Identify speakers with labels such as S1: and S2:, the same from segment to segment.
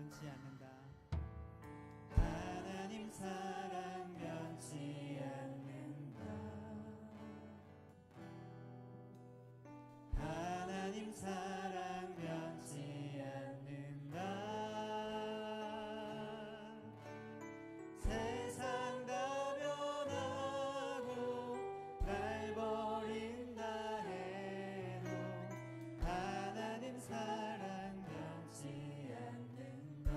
S1: 변치 않는다. 하나님 사랑 변치 않는다. 하나님 사랑 변치 않는다. 세상 다 변하고 날 버린다 해도 하나님 사랑 변치 않는다.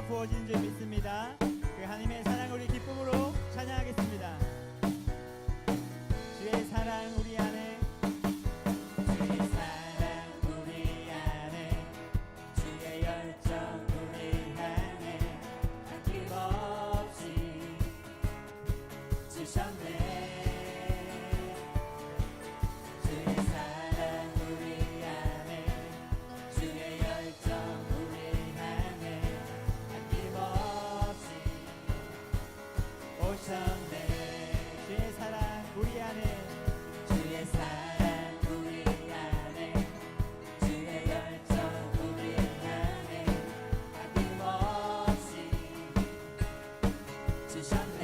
S1: 부어지는 줄 믿습니다. 그 하나님의 사랑 우리 기쁨으로 찬양하겠습니다. 주의 사랑 우리 안에, 주의 사랑 우리 안에, 주의 열정 우리 안에 아낌없이 주셨네. 주의 사랑 우리 안에, 주의 열정 우리 안에 아낌없이 오셨네. 주의 사랑 우리 안에, 주의 사랑 우리 안에, 주의 열정 우리 안에 아낌없이 주셨네.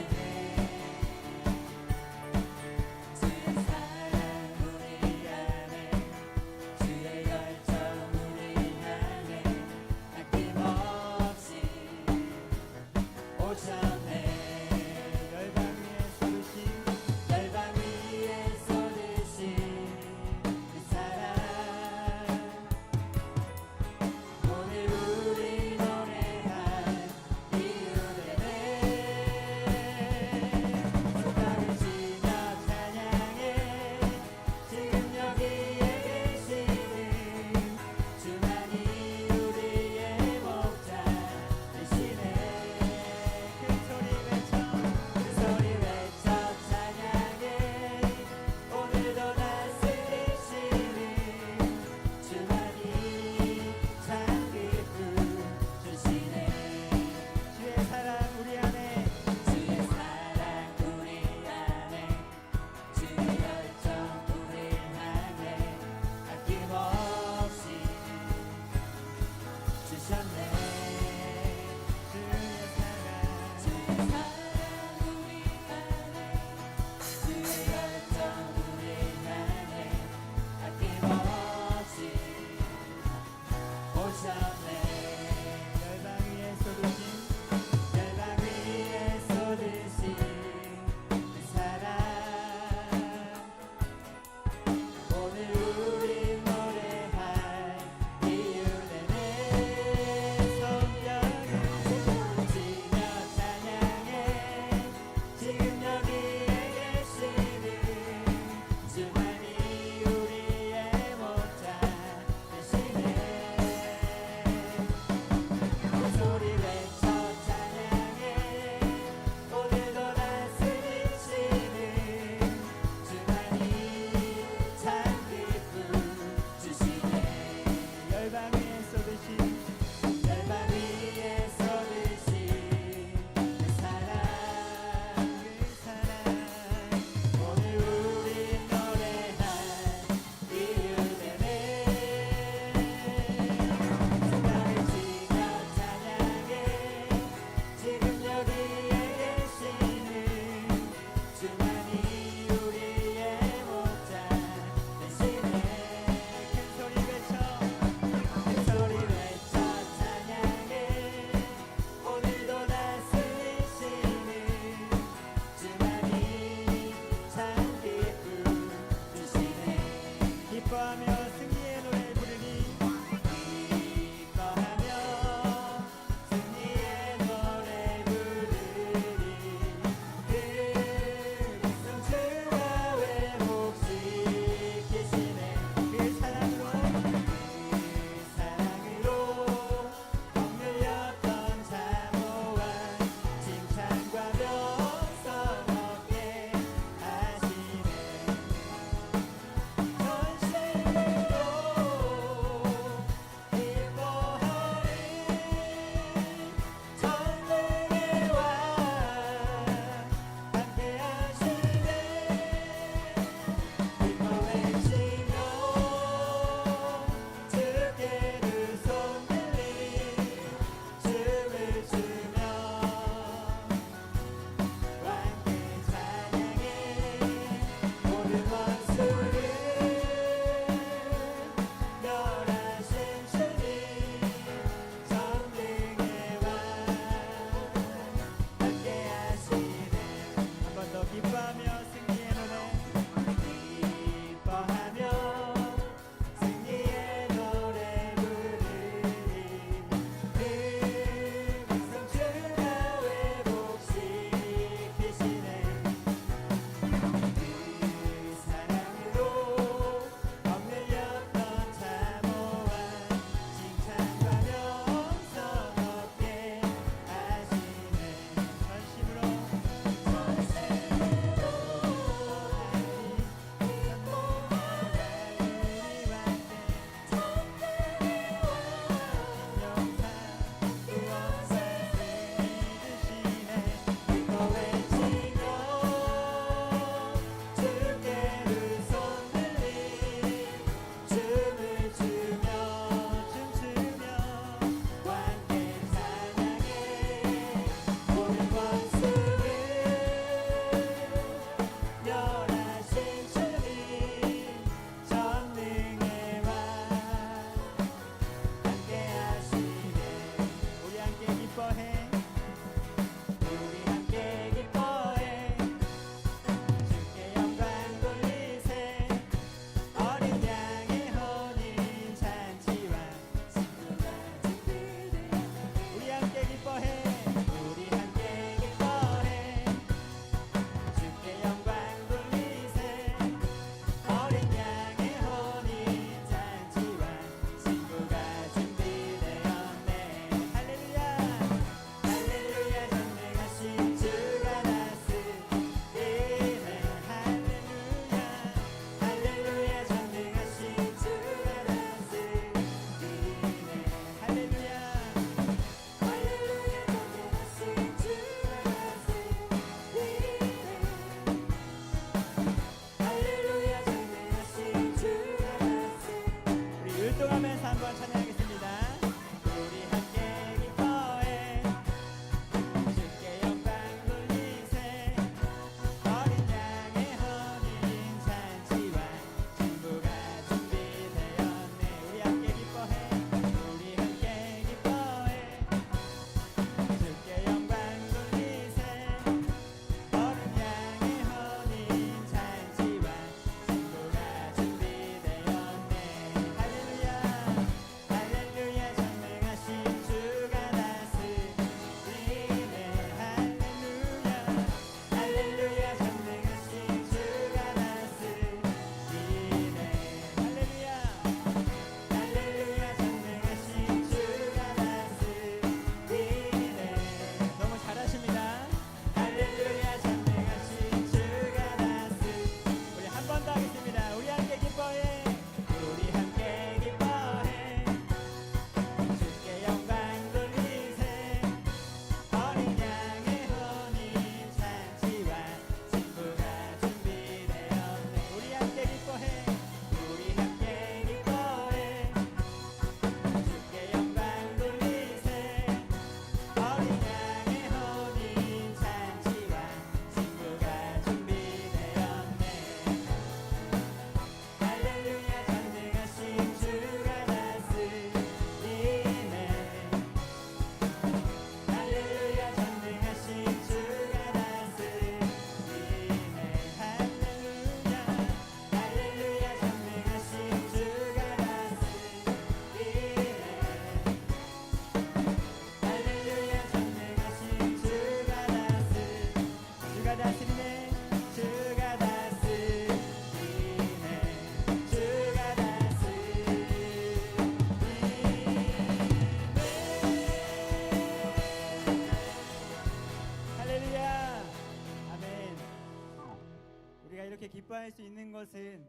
S1: 이렇게 기뻐할 수 있는 것은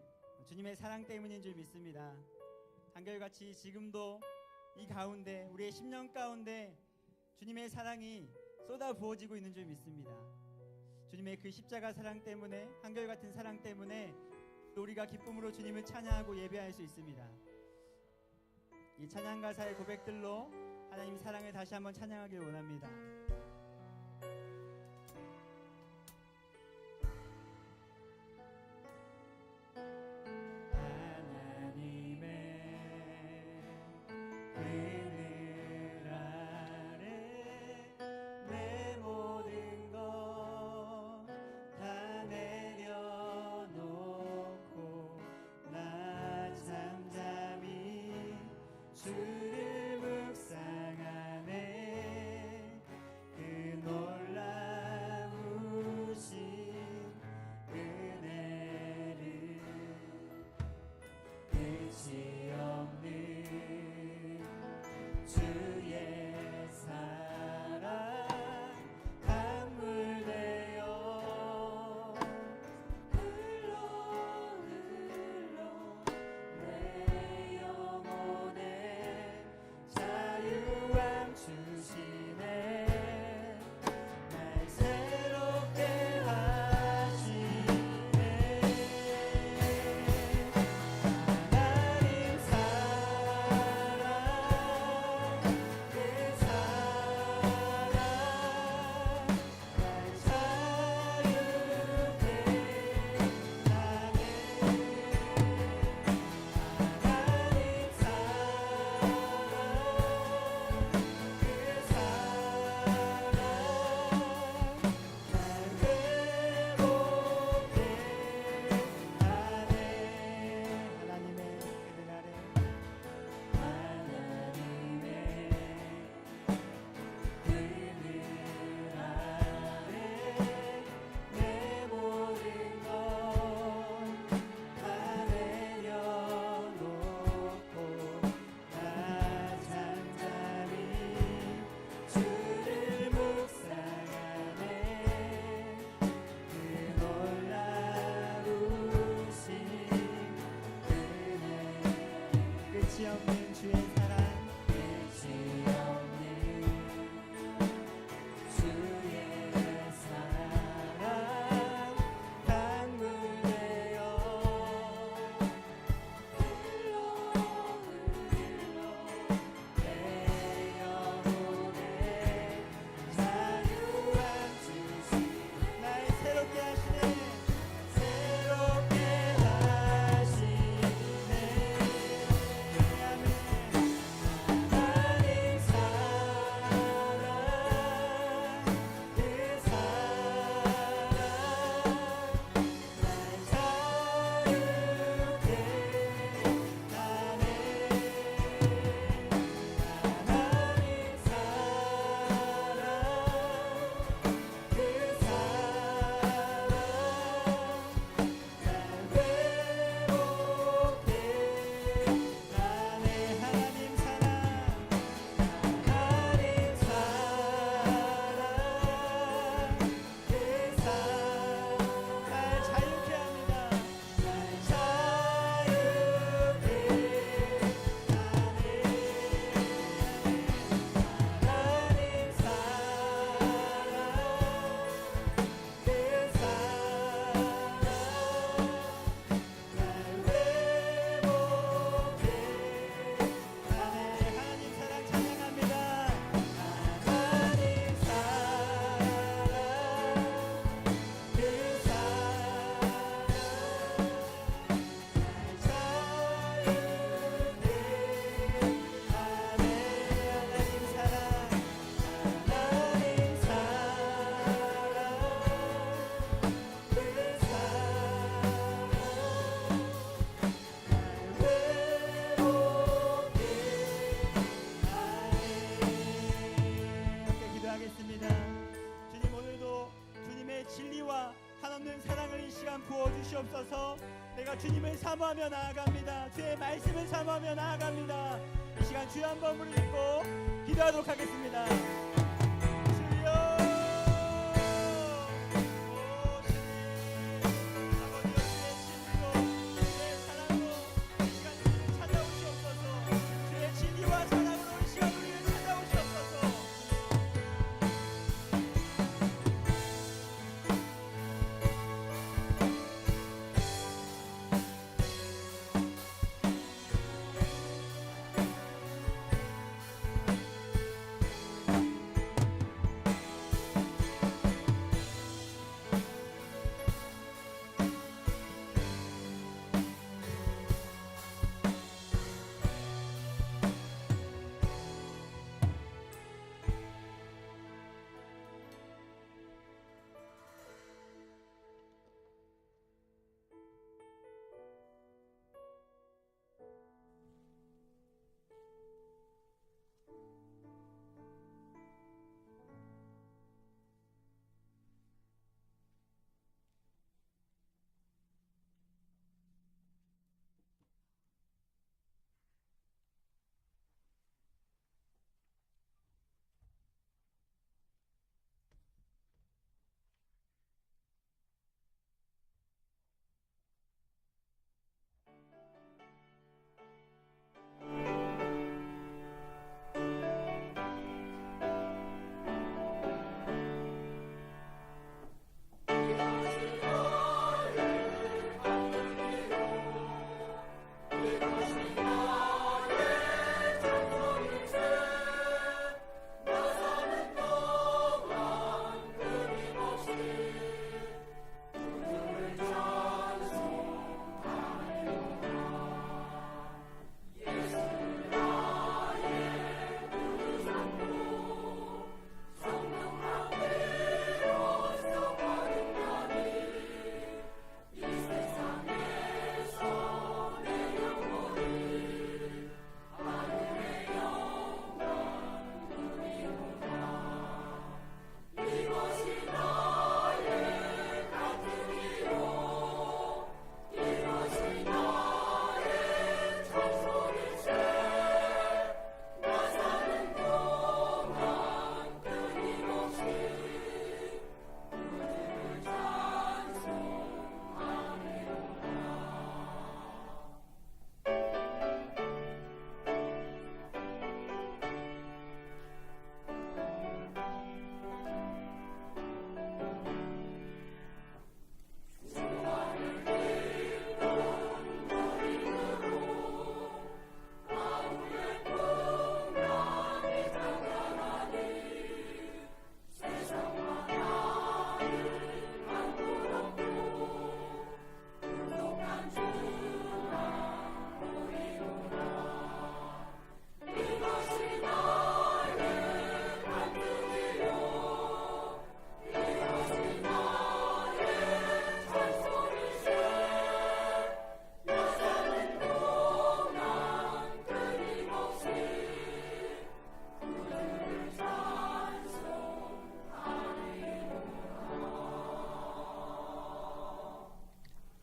S1: 주님의 사랑 때문인 줄 믿습니다. 한결같이 지금도 이 가운데 우리의 10년 가운데 주님의 사랑이 쏟아 부어지고 있는 줄 믿습니다. 주님의 그 십자가 사랑 때문에, 한결같은 사랑 때문에 우리가 기쁨으로 주님을 찬양하고 예배할 수 있습니다. 이 찬양 가사의 고백들로 하나님 사랑을 다시 한번 찬양하길 원합니다.
S2: 주를 묵상하네. 그 놀라우신 은혜를 끝이 없는 주의 사랑 강물되어 흘러 내 영혼에 자유함 주시네. 날 새롭게 하시네. 하나님 사랑 그 사랑 날 자유케 하네. 하나님
S1: 끝이 없는 주의 사랑,
S2: 끝이 없는 주의 사랑 강물되어 흘러 내 영혼에 자유함 주시네.
S1: 날 새롭게 하시네.
S2: 새롭게 하시네. 하나님 사랑 그 사랑 날 자유케 하네. 하나님 사랑 그 사랑 날 외롭게 하네.
S1: 하나님 사랑,
S2: 하나님 사랑 그 사랑
S1: 날 자유케 합니다.
S2: 날 자유케 하네. 하나님 사랑 그 사랑 날 외롭게
S1: 하나님 사랑 찬양합니다.
S2: 하나님 사랑 그 사랑 날 자유케 하네.
S1: 하나님 사랑,
S2: 하나님 사랑 그 사랑 날 외롭게
S1: 함께 기도하겠습니다. 주님, 오늘도 주님의 진리와 한없는 사랑을 이 시간 부어주시옵소서. 내가 주님을 사모하며 나아갑니다. 주의 말씀을 사모하며 나아갑니다. 이 시간 주여 한번 부르짖고 기도하도록 하겠습니다. 주여, 오 주님, 아버지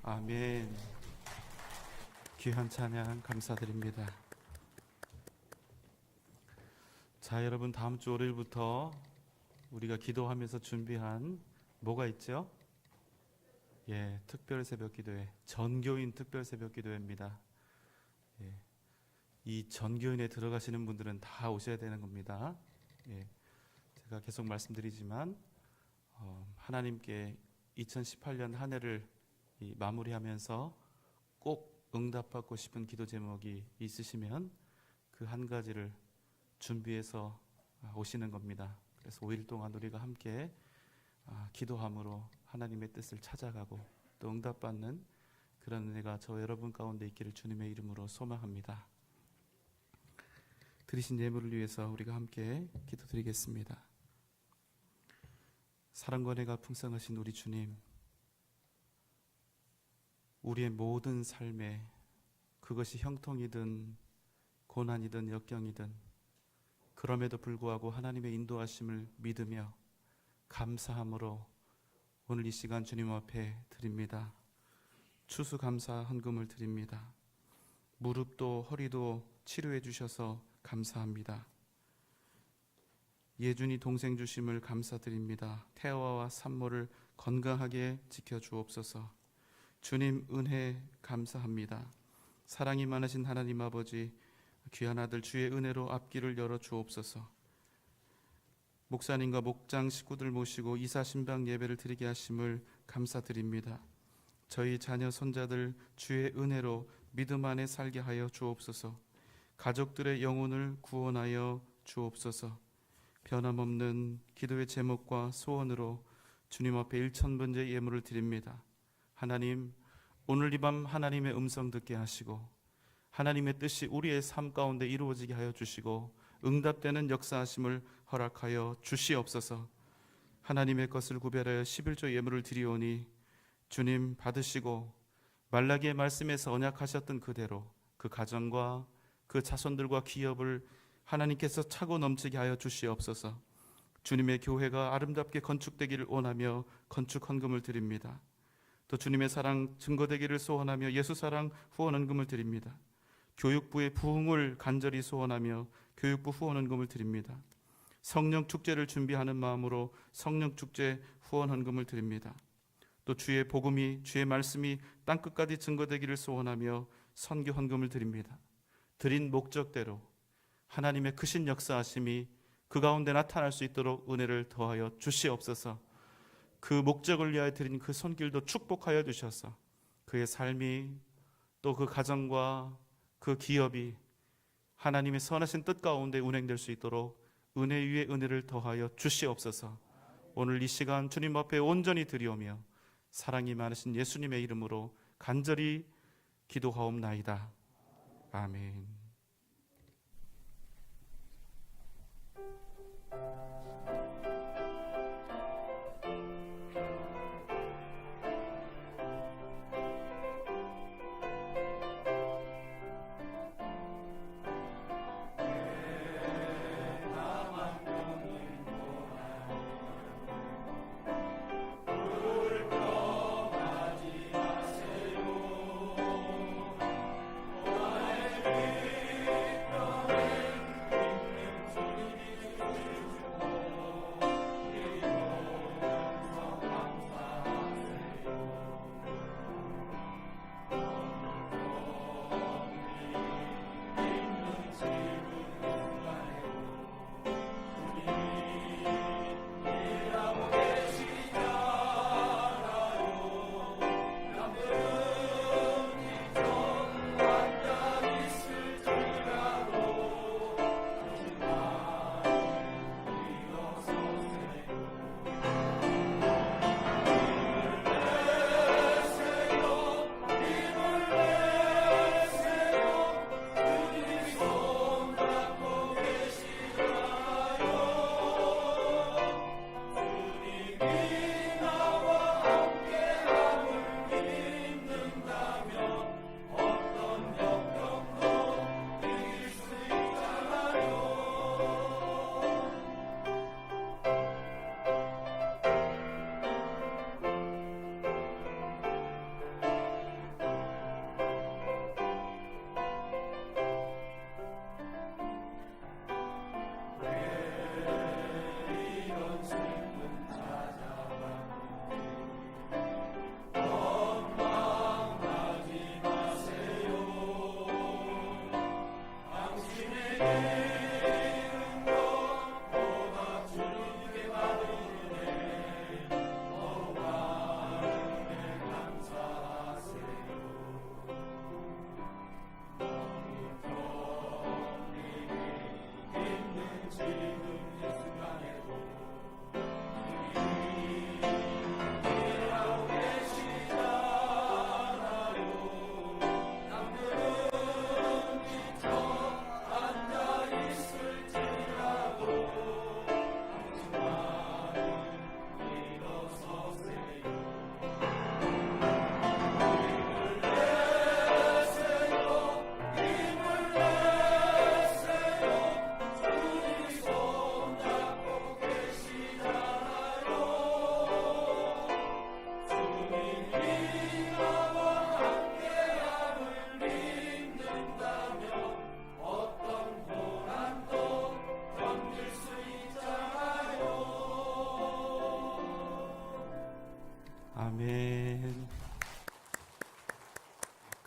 S3: 아멘. 귀한 찬양 감사드립니다. 자, 여러분, 다음 주 월요일부터 우리가 기도하면서 준비한 뭐가 있죠? 예, 특별 새벽 기도회, 전교인 특별 새벽 기도회입니다. 예, 이 전교인에 들어가시는 분들은 다 오셔야 되는 겁니다. 예, 제가 계속 말씀드리지만 하나님께 2018년 한 해를 마무리하면서 꼭 응답받고 싶은 기도 제목이 있으시면 그 한 가지를 준비해서 오시는 겁니다. 그래서 5일 동안 우리가 함께 기도함으로 하나님의 뜻을 찾아가고 또 응답받는 그런 은혜가 저 여러분 가운데 있기를 주님의 이름으로 소망합니다. 드리신 예물을 위해서 우리가 함께 기도드리겠습니다. 사랑과 은혜가 풍성하신 우리 주님, 우리의 모든 삶에 그것이 형통이든 고난이든 역경이든 그럼에도 불구하고 하나님의 인도하심을 믿으며 감사함으로 오늘 이 시간 주님 앞에 드립니다. 추수감사 헌금을 드립니다. 무릎도 허리도 치료해 주셔서 감사합니다. 예준이 동생 주심을 감사드립니다. 태아와 산모를 건강하게 지켜주옵소서. 주님 은혜 감사합니다. 사랑이 많으신 하나님 아버지, 귀한 아들 주의 은혜로 앞길을 열어 주옵소서. 목사님과 목장 식구들 모시고 이사 신방 예배를 드리게 하심을 감사드립니다. 저희 자녀 손자들 주의 은혜로 믿음 안에 살게 하여 주옵소서. 가족들의 영혼을 구원하여 주옵소서. 변함없는 기도의 제목과 소원으로 주님 앞에 일천번째 예물을 드립니다. 하나님, 오늘 이 밤 하나님의 음성 듣게 하시고 하나님의 뜻이 우리의 삶 가운데 이루어지게 하여 주시고 응답되는 역사하심을 허락하여 주시옵소서. 하나님의 것을 구별하여 11조 예물을 드리오니 주님 받으시고 말라기의 말씀에서 언약하셨던 그대로 그 가정과 그 자손들과 기업을 하나님께서 차고 넘치게 하여 주시옵소서. 주님의 교회가 아름답게 건축되기를 원하며 건축 헌금을 드립니다. 또 주님의 사랑 증거되기를 소원하며 예수 사랑 후원 헌금을 드립니다. 교육부의 부흥을 간절히 소원하며 교육부 후원 헌금을 드립니다. 성령 축제를 준비하는 마음으로 성령 축제 후원 헌금을 드립니다. 또 주의 복음이 주의 말씀이 땅끝까지 증거되기를 소원하며 선교 헌금을 드립니다. 드린 목적대로 하나님의 크신 역사하심이 그 가운데 나타날 수 있도록 은혜를 더하여 주시옵소서. 그 목적을 위하여 드린 그 손길도 축복하여 주셔서 그의 삶이 또 그 가정과 그 기업이 하나님의 선하신 뜻 가운데 운행될 수 있도록 은혜 위에 은혜를 더하여 주시옵소서. 오늘 이 시간 주님 앞에 온전히 드리오며 사랑이 많으신 예수님의 이름으로 간절히 기도하옵나이다. 아멘.
S2: 마세요.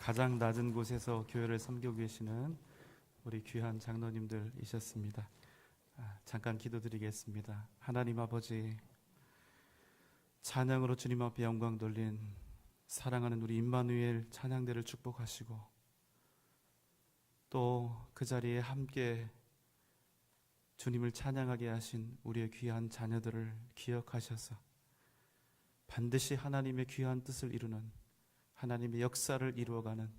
S3: 가장 낮은 곳에서 교회를 섬기고 계시는 우리 귀한 장로님들이셨습니다. 잠깐 기도드리겠습니다. 하나님 아버지, 찬양으로 주님 앞에 영광 돌린 사랑하는 우리 임마누엘 찬양대를 축복하시고, 또 그 자리에 함께 주님을 찬양하게 하신 우리의 귀한 자녀들을 기억하셔서 반드시 하나님의 귀한 뜻을 이루는, 하나님의 역사를 이루어가는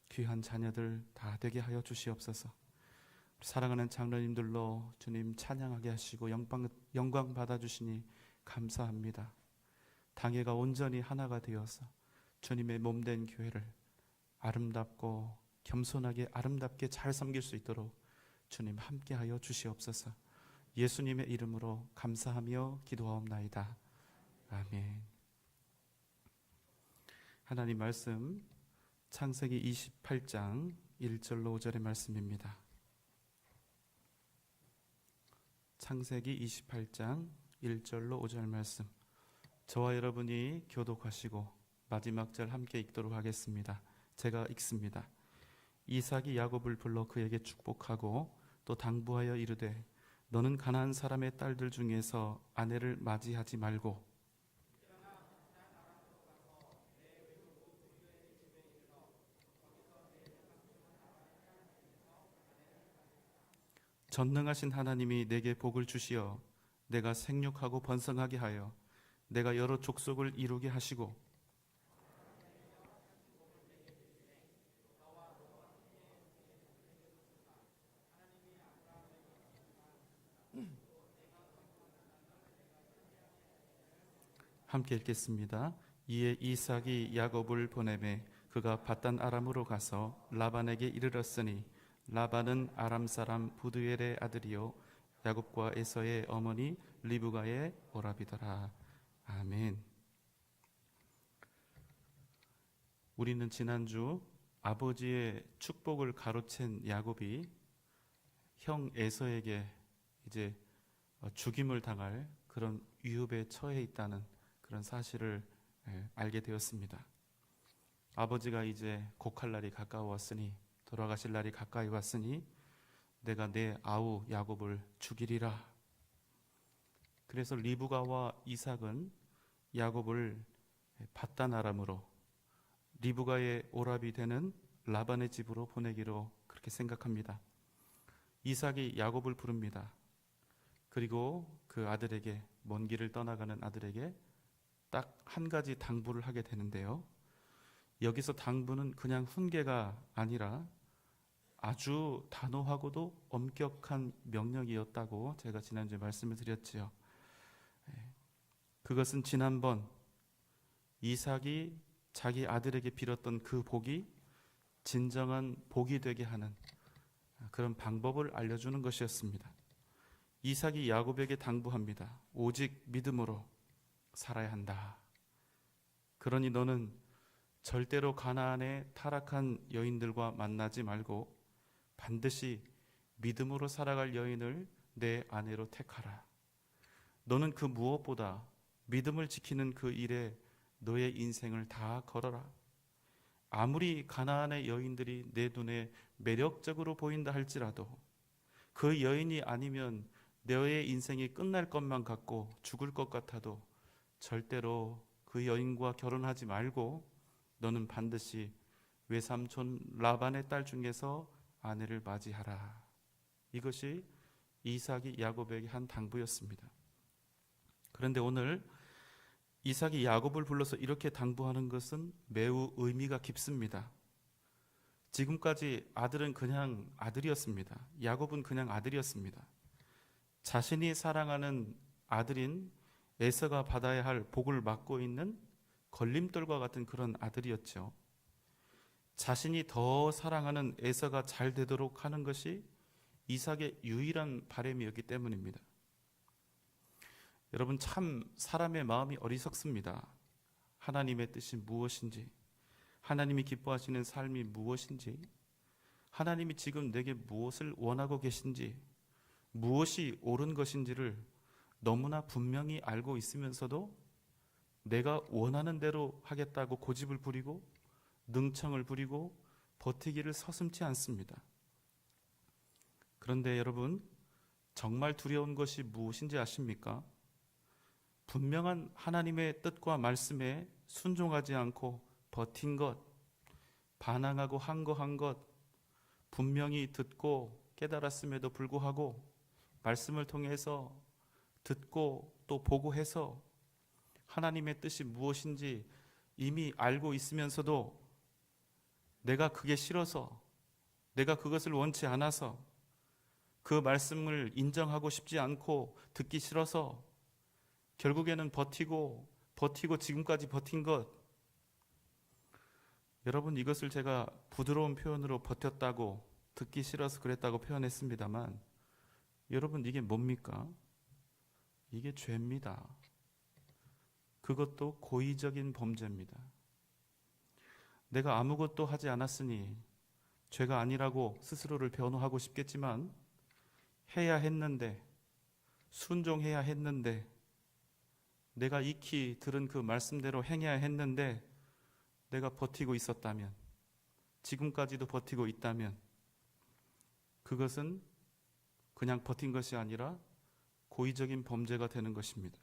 S3: 귀한 자녀들 다 되게 하여 주시옵소서. 사랑하는 장로님들로 주님 찬양하게 하시고 영광 받아주시니 감사합니다. 당회가 온전히 하나가 되어서 주님의 몸된 교회를 아름답고 겸손하게 아름답게 잘 섬길 수 있도록 주님 함께하여 주시옵소서. 예수님의 이름으로 감사하며 기도하옵나이다. 아멘. 하나님 말씀 창세기 28장 1절로 5절의 말씀입니다. 창세기 28장 1절로 5절 말씀, 저와 여러분이 교독하시고 마지막 절 함께 읽도록 하겠습니다. 제가 읽습니다. 이삭이 야곱을 불러 그에게 축복하고 또 당부하여 이르되 너는 가나안 사람의 딸들 중에서 아내를 맞이하지 말고 전능하신 하나님이 내게 복을 주시어 내가 생육하고 번성하게 하여 내가 여러 족속을 이루게 하시고 함께 읽겠습니다. 이에 이삭이 야곱을 보내매 그가 밧단 아람으로 가서 라반에게 이르렀으니 라반은 아람 사람 부두엘의 아들이요 야곱과 에서의 어머니 리브가의 오라비더라. 아멘. 우리는 지난주 아버지의 축복을 가로챈 야곱이 형 에서에게 이제 죽임을 당할 그런 위협에 처해 있다는 그런 사실을 알게 되었습니다. 아버지가 이제 곡할 날이 가까웠으니, 돌아가실 날이 가까이 왔으니 내가 내 아우 야곱을 죽이리라. 그래서 리브가와 이삭은 야곱을 밧단 아람으로 리브가의 오랍이 되는 라반의 집으로 보내기로 그렇게 생각합니다. 이삭이 야곱을 부릅니다. 그리고 그 아들에게, 먼 길을 떠나가는 아들에게 딱 한 가지 당부를 하게 되는데요. 여기서 당부는 그냥 훈계가 아니라 아주 단호하고도 엄격한 명령이었다고 제가 지난주에 말씀을 드렸지요. 그것은 지난번 이삭이 자기 아들에게 빌었던 그 복이 진정한 복이 되게 하는 그런 방법을 알려주는 것이었습니다. 이삭이 야곱에게 당부합니다. 오직 믿음으로 살아야 한다. 그러니 너는 절대로 가나안의 타락한 여인들과 만나지 말고 반드시 믿음으로 살아갈 여인을 내 아내로 택하라. 너는 그 무엇보다 믿음을 지키는 그 일에 너의 인생을 다 걸어라. 아무리 가나안의 여인들이 내 눈에 매력적으로 보인다 할지라도 그 여인이 아니면 너의 인생이 끝날 것만 같고 죽을 것 같아도 절대로 그 여인과 결혼하지 말고 너는 반드시 외삼촌 라반의 딸 중에서 아내를 맞이하라. 이것이 이삭이 야곱에게 한 당부였습니다. 그런데 오늘 이삭이 야곱을 불러서 이렇게 당부하는 것은 매우 의미가 깊습니다. 지금까지 아들은 그냥 아들이었습니다. 야곱은 그냥 아들이었습니다. 자신이 사랑하는 아들인 에서가 받아야 할 복을 맡고 있는 걸림돌과 같은 그런 아들이었죠. 자신이 더 사랑하는 에서가 잘 되도록 하는 것이 이삭의 유일한 바람이었기 때문입니다. 여러분, 참 사람의 마음이 어리석습니다. 하나님의 뜻이 무엇인지, 하나님이 기뻐하시는 삶이 무엇인지, 하나님이 지금 내게 무엇을 원하고 계신지, 무엇이 옳은 것인지를 너무나 분명히 알고 있으면서도 내가 원하는 대로 하겠다고 고집을 부리고 능청을 부리고 버티기를 서슴지 않습니다. 그런데 여러분, 정말 두려운 것이 무엇인지 아십니까? 분명한 하나님의 뜻과 말씀에 순종하지 않고 버틴 것, 반항하고 항거한 것, 분명히 듣고 깨달았음에도 불구하고 말씀을 통해서 듣고 또 보고해서 하나님의 뜻이 무엇인지 이미 알고 있으면서도 내가 그게 싫어서, 내가 그것을 원치 않아서, 그 말씀을 인정하고 싶지 않고 듣기 싫어서 결국에는 버티고 지금까지 버틴 것, 여러분, 이것을 제가 부드러운 표현으로 버텼다고, 듣기 싫어서 그랬다고 표현했습니다만, 여러분, 이게 뭡니까? 이게 죄입니다. 그것도 고의적인 범죄입니다. 내가 아무것도 하지 않았으니 죄가 아니라고 스스로를 변호하고 싶겠지만, 해야 했는데, 순종해야 했는데, 내가 익히 들은 그 말씀대로 행해야 했는데 내가 버티고 있었다면, 지금까지도 버티고 있다면, 그것은 그냥 버틴 것이 아니라 고의적인 범죄가 되는 것입니다.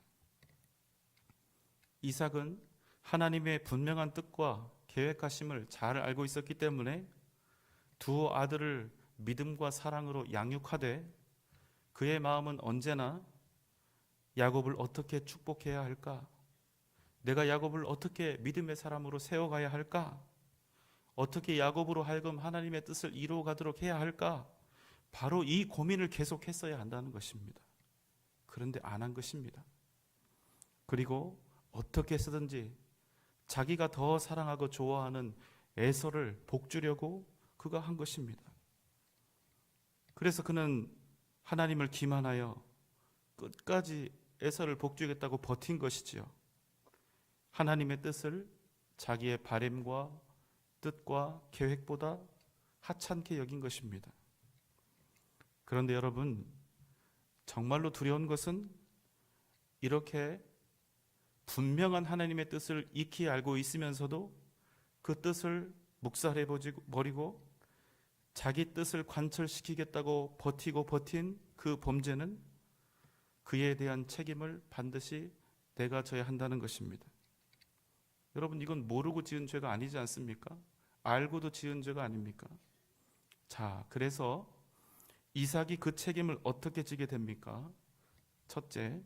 S3: 이삭은 하나님의 분명한 뜻과 계획하심을 잘 알고 있었기 때문에 두 아들을 믿음과 사랑으로 양육하되 그의 마음은 언제나 야곱을 어떻게 축복해야 할까? 내가 야곱을 어떻게 믿음의 사람으로 세워가야 할까? 어떻게 야곱으로 하여금 하나님의 뜻을 이루어가도록 해야 할까? 바로 이 고민을 계속했어야 한다는 것입니다. 그런데 안 한 것입니다. 그리고 어떻게 해서든지 자기가 더 사랑하고 좋아하는 에서를 복주려고 그가 한 것입니다. 그래서 그는 하나님을 기만하여 끝까지 에서를 복주겠다고 버틴 것이지요. 하나님의 뜻을 자기의 바램과 뜻과 계획보다 하찮게 여긴 것입니다. 그런데 여러분, 정말로 두려운 것은 이렇게 분명한 하나님의 뜻을 익히 알고 있으면서도 그 뜻을 묵살해버리고 자기 뜻을 관철시키겠다고 버티고 버틴 그 범죄는 그에 대한 책임을 반드시 내가 져야 한다는 것입니다. 여러분, 이건 모르고 지은 죄가 아니지 않습니까? 알고도 지은 죄가 아닙니까? 자, 그래서 이삭이 그 책임을 어떻게 지게 됩니까? 첫째,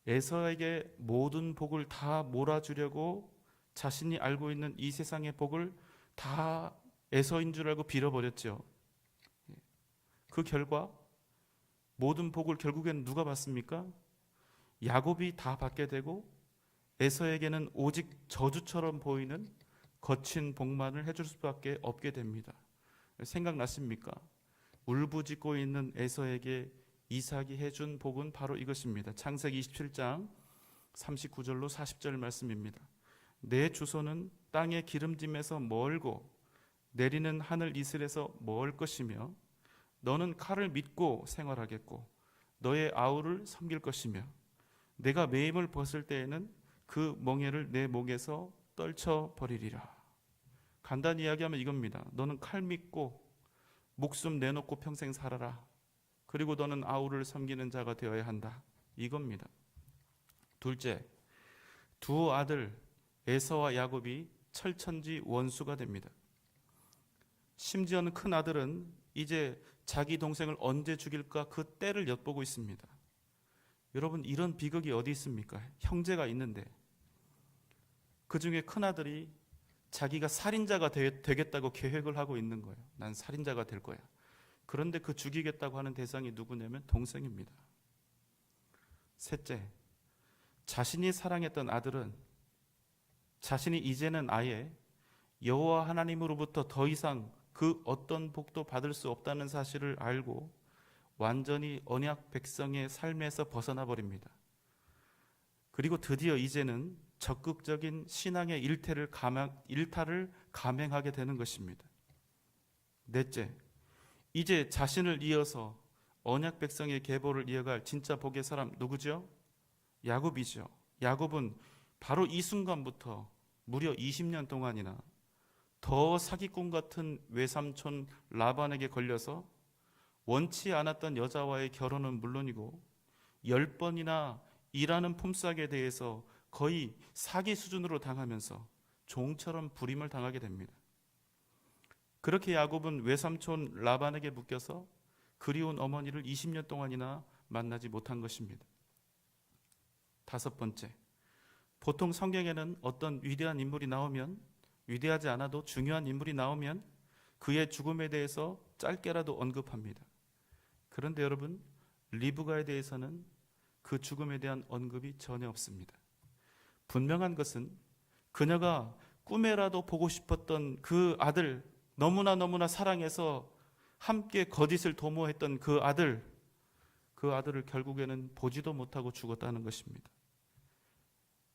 S3: 에서에게 모든 복을 다 몰아주려고 자신이 알고 있는 이 세상의 복을 다 에서인 줄 알고 빌어버렸죠. 그 결과 모든 복을 결국에는 누가 받습니까? 야곱이 다 받게 되고 에서에게는 오직 저주처럼 보이는 거친 복만을 해줄 수밖에 없게 됩니다. 생각나십니까? 울부짖고 있는 에서에게 이삭이 해준 복은 바로 이것입니다. 창세기 27장 39절로 40절 말씀입니다. 내 주소는 땅의 기름짐에서 멀고 내리는 하늘 이슬에서 멀 것이며 너는 칼을 믿고 생활하겠고 너의 아우를 섬길 것이며 내가 매임을 벗을 때에는 그 멍에를 내 목에서 떨쳐버리리라. 간단히 이야기하면 이겁니다. 너는 칼 믿고 목숨 내놓고 평생 살아라. 그리고 너는 아우를 섬기는 자가 되어야 한다. 이겁니다. 둘째, 두 아들 에서와 야곱이 철천지 원수가 됩니다. 심지어는 큰 아들은 이제 자기 동생을 언제 죽일까 그 때를 엿보고 있습니다. 여러분, 이런 비극이 어디 있습니까? 형제가 있는데 그 중에 큰 아들이 자기가 살인자가 되겠다고 계획을 하고 있는 거예요. 난 살인자가 될 거야. 그런데 그 죽이겠다고 하는 대상이 누구냐면 동생입니다. 셋째, 자신이 사랑했던 아들은 자신이 이제는 아예 여호와 하나님으로부터 더 이상 그 어떤 복도 받을 수 없다는 사실을 알고 완전히 언약 백성의 삶에서 벗어나 버립니다. 그리고 드디어 이제는 적극적인 신앙의 일탈을 감행하게 되는 것입니다. 넷째, 이제 자신을 이어서 언약 백성의 계보를 이어갈 진짜 복의 사람 누구죠? 야곱이죠. 야곱은 바로 이 순간부터 무려 20년 동안이나 더 사기꾼 같은 외삼촌 라반에게 걸려서 원치 않았던 여자와의 결혼은 물론이고 10번이나 일하는 품삯에 대해서 거의 사기 수준으로 당하면서 종처럼 부림을 당하게 됩니다. 그렇게 야곱은 외삼촌 라반에게 묶여서 그리운 어머니를 20년 동안이나 만나지 못한 것입니다. 5번째, 보통 성경에는 어떤 위대한 인물이 나오면, 위대하지 않아도 중요한 인물이 나오면 그의 죽음에 대해서 짧게라도 언급합니다. 그런데 여러분, 리브가에 대해서는 그 죽음에 대한 언급이 전혀 없습니다. 분명한 것은 그녀가 꿈에라도 보고 싶었던 그 아들, 너무나 사랑해서 함께 거짓을 도모했던 그 아들을 결국에는 보지도 못하고 죽었다는 것입니다.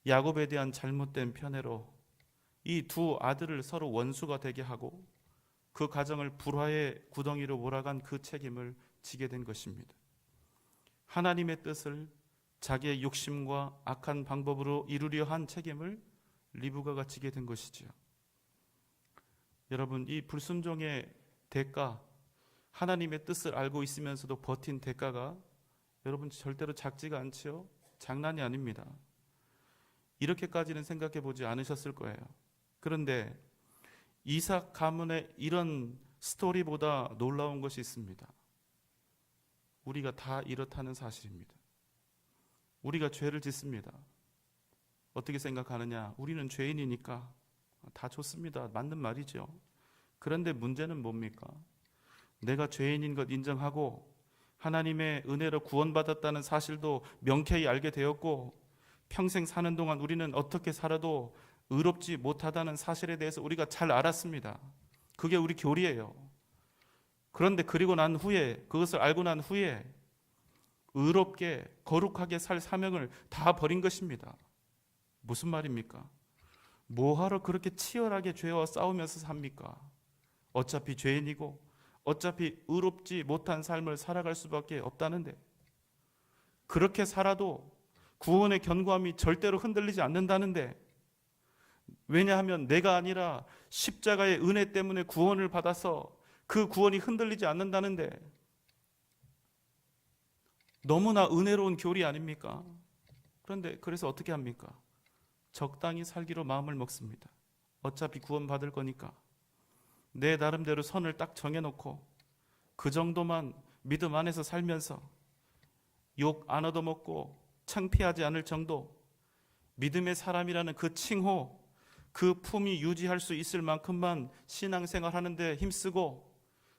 S3: 야곱에 대한 잘못된 편애로 이 두 아들을 서로 원수가 되게 하고 그 가정을 불화의 구덩이로 몰아간 그 책임을 지게 된 것입니다. 하나님의 뜻을 자기의 욕심과 악한 방법으로 이루려 한 책임을 리브가가 지게 된 것이지요. 여러분, 이 불순종의 대가, 하나님의 뜻을 알고 있으면서도 버틴 대가가 여러분 절대로 작지가 않지요. 장난이 아닙니다. 이렇게까지는 생각해 보지 않으셨을 거예요. 그런데 이삭 가문의 이런 스토리보다 놀라운 것이 있습니다. 우리가 다 이렇다는 사실입니다. 우리가 죄를 짓습니다. 어떻게 생각하느냐? 우리는 죄인이니까 다 좋습니다. 맞는 말이죠. 그런데 문제는 뭡니까? 내가 죄인인 것 인정하고 하나님의 은혜로 구원받았다는 사실도 명쾌히 알게 되었고 평생 사는 동안 우리는 어떻게 살아도 의롭지 못하다는 사실에 대해서 우리가 잘 알았습니다. 그게 우리 교리예요. 그런데 그리고 난 후에, 그것을 알고 난 후에 의롭게 거룩하게 살 사명을 다 버린 것입니다. 무슨 말입니까? 뭐하러 그렇게 치열하게 죄와 싸우면서 삽니까? 어차피 죄인이고 어차피 의롭지 못한 삶을 살아갈 수밖에 없다는데, 그렇게 살아도 구원의 견고함이 절대로 흔들리지 않는다는데, 왜냐하면 내가 아니라 십자가의 은혜 때문에 구원을 받아서 그 구원이 흔들리지 않는다는데, 너무나 은혜로운 교리 아닙니까? 그런데 그래서 어떻게 합니까? 적당히 살기로 마음을 먹습니다. 어차피 구원받을 거니까 내 나름대로 선을 딱 정해놓고 그 정도만 믿음 안에서 살면서 욕 안 얻어먹고 창피하지 않을 정도, 믿음의 사람이라는 그 칭호, 그 품위 유지할 수 있을 만큼만 신앙생활 하는데 힘쓰고,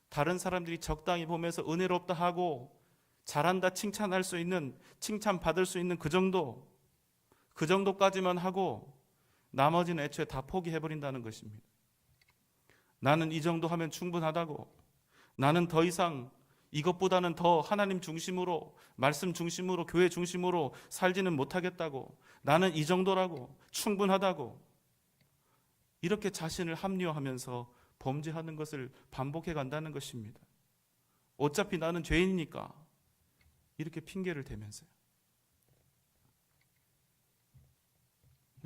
S3: 다른 사람들이 적당히 보면서 은혜롭다 하고 잘한다 칭찬할 수 있는, 칭찬받을 수 있는 그 정도까지만 하고 나머지는 애초에 다 포기해버린다는 것입니다. 나는 이 정도 하면 충분하다고, 나는 더 이상 이것보다는 더 하나님 중심으로, 말씀 중심으로, 교회 중심으로 살지는 못하겠다고, 나는 이 정도라고, 충분하다고, 이렇게 자신을 합리화하면서 범죄하는 것을 반복해 간다는 것입니다. 어차피 나는 죄인이니까, 이렇게 핑계를 대면서요.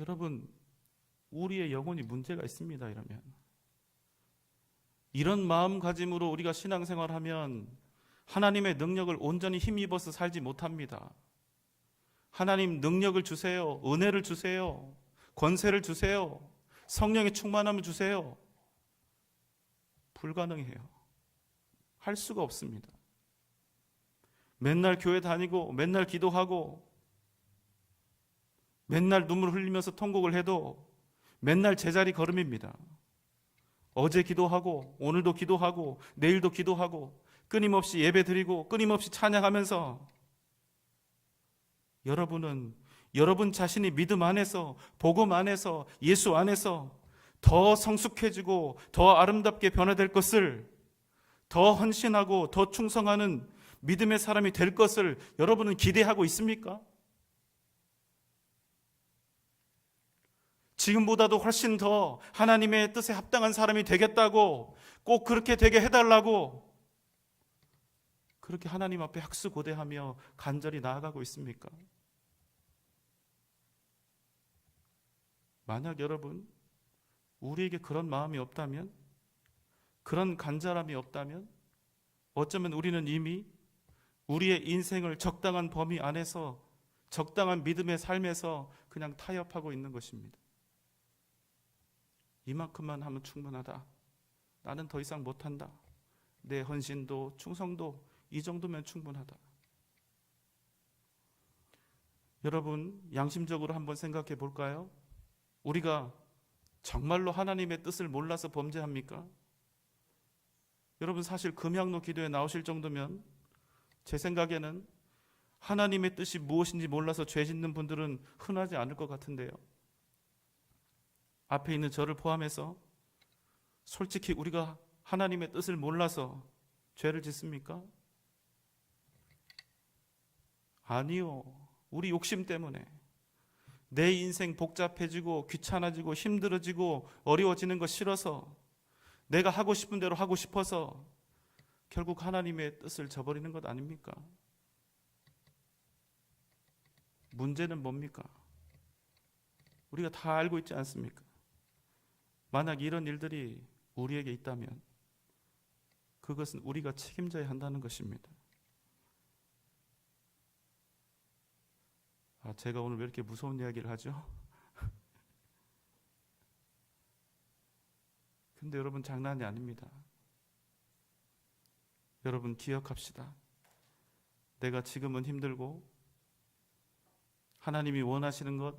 S3: 여러분, 우리의 영혼이 문제가 있습니다. 이런 마음가짐으로 우리가 신앙생활하면 하나님의 능력을 온전히 힘입어서 살지 못합니다. 하나님 능력을 주세요. 은혜를 주세요. 권세를 주세요. 성령의 충만함을 주세요. 불가능해요. 할 수가 없습니다. 맨날 교회 다니고 맨날 기도하고 맨날 눈물 흘리면서 통곡을 해도 맨날 제자리 걸음입니다. 어제 기도하고 오늘도 기도하고 내일도 기도하고 끊임없이 예배 드리고 끊임없이 찬양하면서 여러분은 여러분 자신이 믿음 안에서, 복음 안에서, 예수 안에서 더 성숙해지고 더 아름답게 변화될 것을, 더 헌신하고 더 충성하는 믿음의 사람이 될 것을 여러분은 기대하고 있습니까? 지금보다도 훨씬 더 하나님의 뜻에 합당한 사람이 되겠다고, 꼭 그렇게 되게 해달라고 그렇게 하나님 앞에 학수고대하며 간절히 나아가고 있습니까? 만약 여러분 우리에게 그런 마음이 없다면, 그런 간절함이 없다면 어쩌면 우리는 이미 우리의 인생을 적당한 범위 안에서 적당한 믿음의 삶에서 그냥 타협하고 있는 것입니다. 이만큼만 하면 충분하다. 나는 더 이상 못한다. 내 헌신도 충성도 이 정도면 충분하다. 여러분, 양심적으로 한번 생각해 볼까요? 우리가 정말로 하나님의 뜻을 몰라서 범죄합니까? 여러분, 사실 금양로 기도에 나오실 정도면 제 생각에는 하나님의 뜻이 무엇인지 몰라서 죄 짓는 분들은 흔하지 않을 것 같은데요. 앞에 있는 저를 포함해서 솔직히 우리가 하나님의 뜻을 몰라서 죄를 짓습니까? 아니요. 우리 욕심 때문에 내 인생 복잡해지고 귀찮아지고 힘들어지고 어려워지는 거 싫어서 내가 하고 싶은 대로 하고 싶어서 결국 하나님의 뜻을 저버리는 것 아닙니까? 문제는 뭡니까? 우리가 다 알고 있지 않습니까? 만약 이런 일들이 우리에게 있다면 그것은 우리가 책임져야 한다는 것입니다. 제가 오늘 왜 이렇게 무서운 이야기를 하죠? 근데 여러분, 장난이 아닙니다. 여러분, 기억합시다. 내가 지금은 힘들고 하나님이 원하시는 것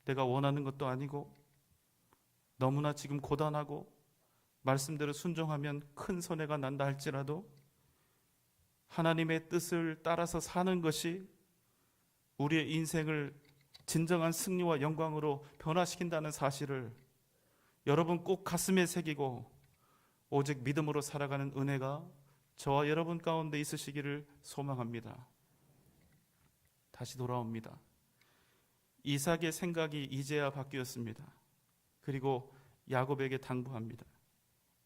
S3: 내가 원하는 것도 아니고 너무나 지금 고단하고 말씀대로 순종하면 큰 손해가 난다 할지라도 하나님의 뜻을 따라서 사는 것이 우리의 인생을 진정한 승리와 영광으로 변화시킨다는 사실을 여러분 꼭 가슴에 새기고 오직 믿음으로 살아가는 은혜가 저와 여러분 가운데 있으시기를 소망합니다. 다시 돌아옵니다. 이삭의 생각이 이제야 바뀌었습니다. 그리고 야곱에게 당부합니다.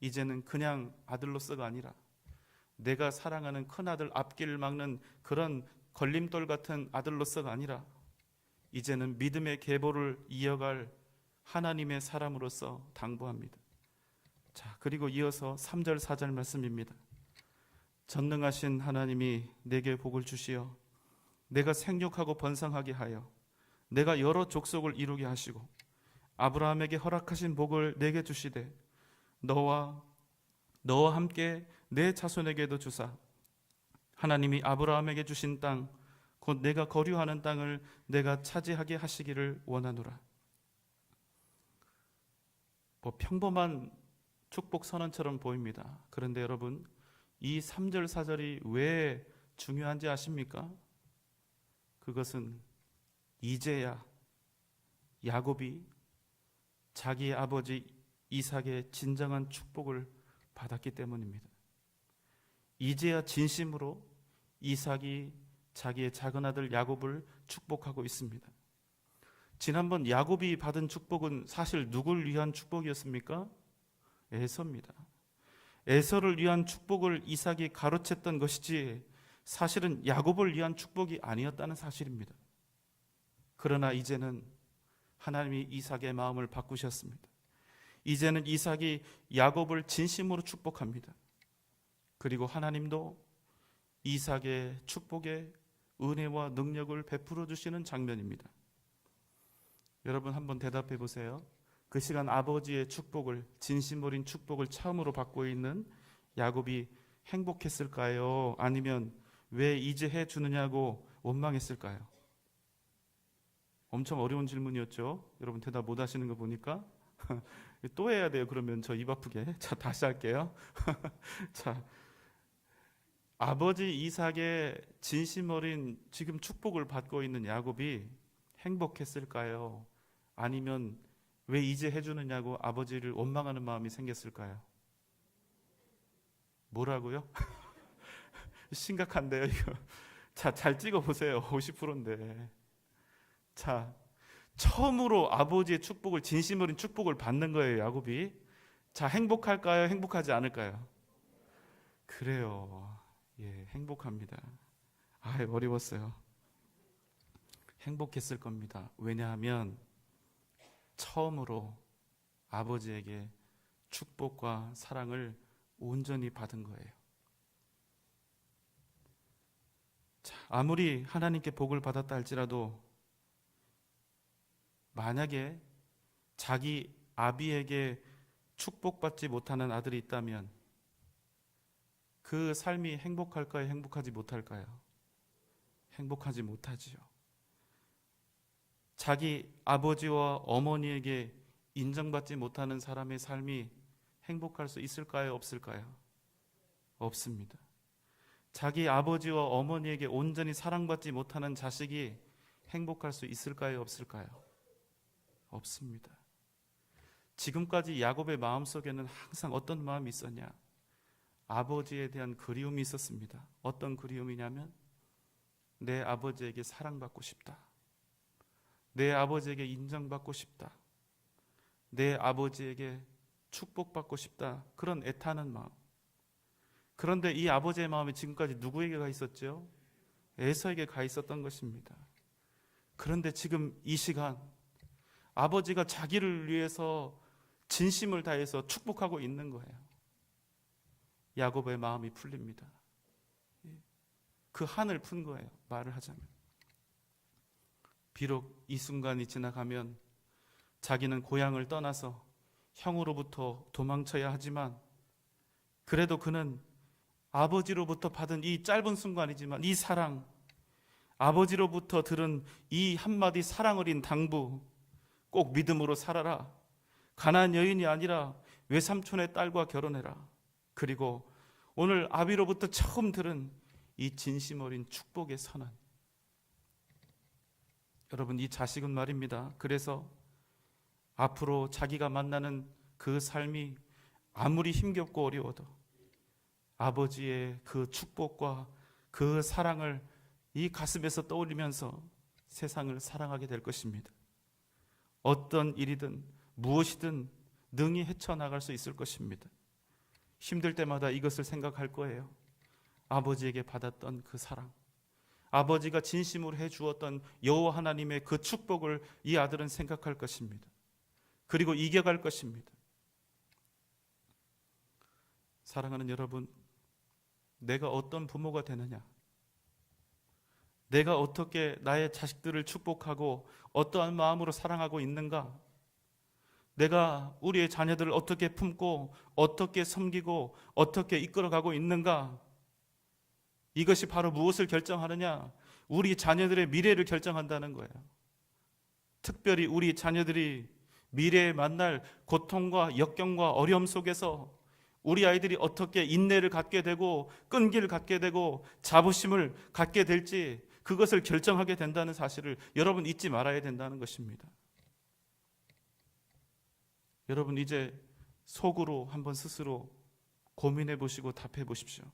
S3: 이제는 그냥 아들로서가 아니라 내가 사랑하는 큰아들 앞길을 막는 그런 걸림돌 같은 아들로서가 아니라 이제는 믿음의 계보를 이어갈 하나님의 사람으로서 당부합니다. 자, 그리고 이어서 3절 4절 말씀입니다. 전능하신 하나님이 내게 복을 주시어 내가 생육하고 번성하게 하여 내가 여러 족속을 이루게 하시고 아브라함에게 허락하신 복을 내게 주시되 너와 함께 내 자손에게도 주사 하나님이 아브라함에게 주신 땅 곧 내가 거류하는 땅을 내가 차지하게 하시기를 원하노라. 평범한 축복 선언처럼 보입니다. 그런데 여러분, 이 3절 4절이 왜 중요한지 아십니까? 그것은 이제야 야곱이 자기의 아버지 이삭의 진정한 축복을 받았기 때문입니다. 이제야 진심으로 이삭이 자기의 작은 아들 야곱을 축복하고 있습니다. 지난번 야곱이 받은 축복은 사실 누굴 위한 축복이었습니까? 에서입니다. 에서를 위한 축복을 이삭이 가로챘던 것이지 사실은 야곱을 위한 축복이 아니었다는 사실입니다. 그러나 이제는 하나님이 이삭의 마음을 바꾸셨습니다. 이제는 이삭이 야곱을 진심으로 축복합니다. 그리고 하나님도 이삭의 축복에 은혜와 능력을 베풀어 주시는 장면입니다. 여러분, 한번 대답해 보세요. 그 시간 아버지의 축복을, 진심 어린 축복을 처음으로 받고 있는 야곱이 행복했을까요? 아니면 왜 이제 해 주느냐고 원망했을까요? 엄청 어려운 질문이었죠. 여러분 대답 못 하시는 거 보니까 또 해야 돼요. 그러면 저 입 아프게. 자, 다시 할게요. 자, 아버지 이삭의 진심 어린 지금 축복을 받고 있는 야곱이 행복했을까요? 아니면 왜 이제 해주느냐고 아버지를 원망하는 마음이 생겼을까요? 뭐라고요? 심각한데요, 이거. 자, 잘 찍어보세요. 50%인데. 자, 처음으로 아버지의 축복을, 진심 어린 축복을 받는 거예요, 야곱이. 자, 행복할까요? 행복하지 않을까요? 그래요. 예, 행복합니다. 어려웠어요. 행복했을 겁니다. 왜냐하면 처음으로 아버지에게 축복과 사랑을 온전히 받은 거예요. 자, 아무리 하나님께 복을 받았다 할지라도 만약에 자기 아비에게 축복받지 못하는 아들이 있다면 그 삶이 행복할까요? 행복하지 못할까요? 행복하지 못하지요. 자기 아버지와 어머니에게 인정받지 못하는 사람의 삶이 행복할 수 있을까요? 없을까요? 없습니다. 자기 아버지와 어머니에게 온전히 사랑받지 못하는 자식이 행복할 수 있을까요? 없을까요? 없습니다. 지금까지 야곱의 마음속에는 항상 어떤 마음이 있었냐? 아버지에 대한 그리움이 있었습니다. 어떤 그리움이냐면 내 아버지에게 사랑받고 싶다. 내 아버지에게 인정받고 싶다. 내 아버지에게 축복받고 싶다. 그런 애타는 마음. 그런데 이 아버지의 마음이 지금까지 누구에게 가 있었죠? 에서에게 가 있었던 것입니다. 그런데 지금 이 시간 아버지가 자기를 위해서 진심을 다해서 축복하고 있는 거예요. 야곱의 마음이 풀립니다. 그 한을 푼 거예요. 말을 하자면. 비록 이 순간이 지나가면 자기는 고향을 떠나서 형으로부터 도망쳐야 하지만 그래도 그는 아버지로부터 받은 이 짧은 순간이지만 이 사랑, 아버지로부터 들은 이 한마디 사랑 어린 당부, 꼭 믿음으로 살아라. 가난한 여인이 아니라 외삼촌의 딸과 결혼해라. 그리고 오늘 아비로부터 처음 들은 이 진심 어린 축복의 선언. 여러분, 이 자식은 말입니다. 그래서 앞으로 자기가 만나는 그 삶이 아무리 힘겹고 어려워도 아버지의 그 축복과 그 사랑을 이 가슴에서 떠올리면서 세상을 사랑하게 될 것입니다. 어떤 일이든 무엇이든 능히 헤쳐나갈 수 있을 것입니다. 힘들 때마다 이것을 생각할 거예요. 아버지에게 받았던 그 사랑, 아버지가 진심으로 해주었던 여호와 하나님의 그 축복을 이 아들은 생각할 것입니다. 그리고 이겨갈 것입니다. 사랑하는 여러분, 내가 어떤 부모가 되느냐, 내가 어떻게 나의 자식들을 축복하고 어떠한 마음으로 사랑하고 있는가, 내가 우리의 자녀들을 어떻게 품고 어떻게 섬기고 어떻게 이끌어가고 있는가, 이것이 바로 무엇을 결정하느냐? 우리 자녀들의 미래를 결정한다는 거예요. 특별히 우리 자녀들이 미래에 만날 고통과 역경과 어려움 속에서 우리 아이들이 어떻게 인내를 갖게 되고 끈기를 갖게 되고 자부심을 갖게 될지, 그것을 결정하게 된다는 사실을 여러분 잊지 말아야 된다는 것입니다. 여러분, 이제 속으로 한번 스스로 고민해 보시고 답해 보십시오.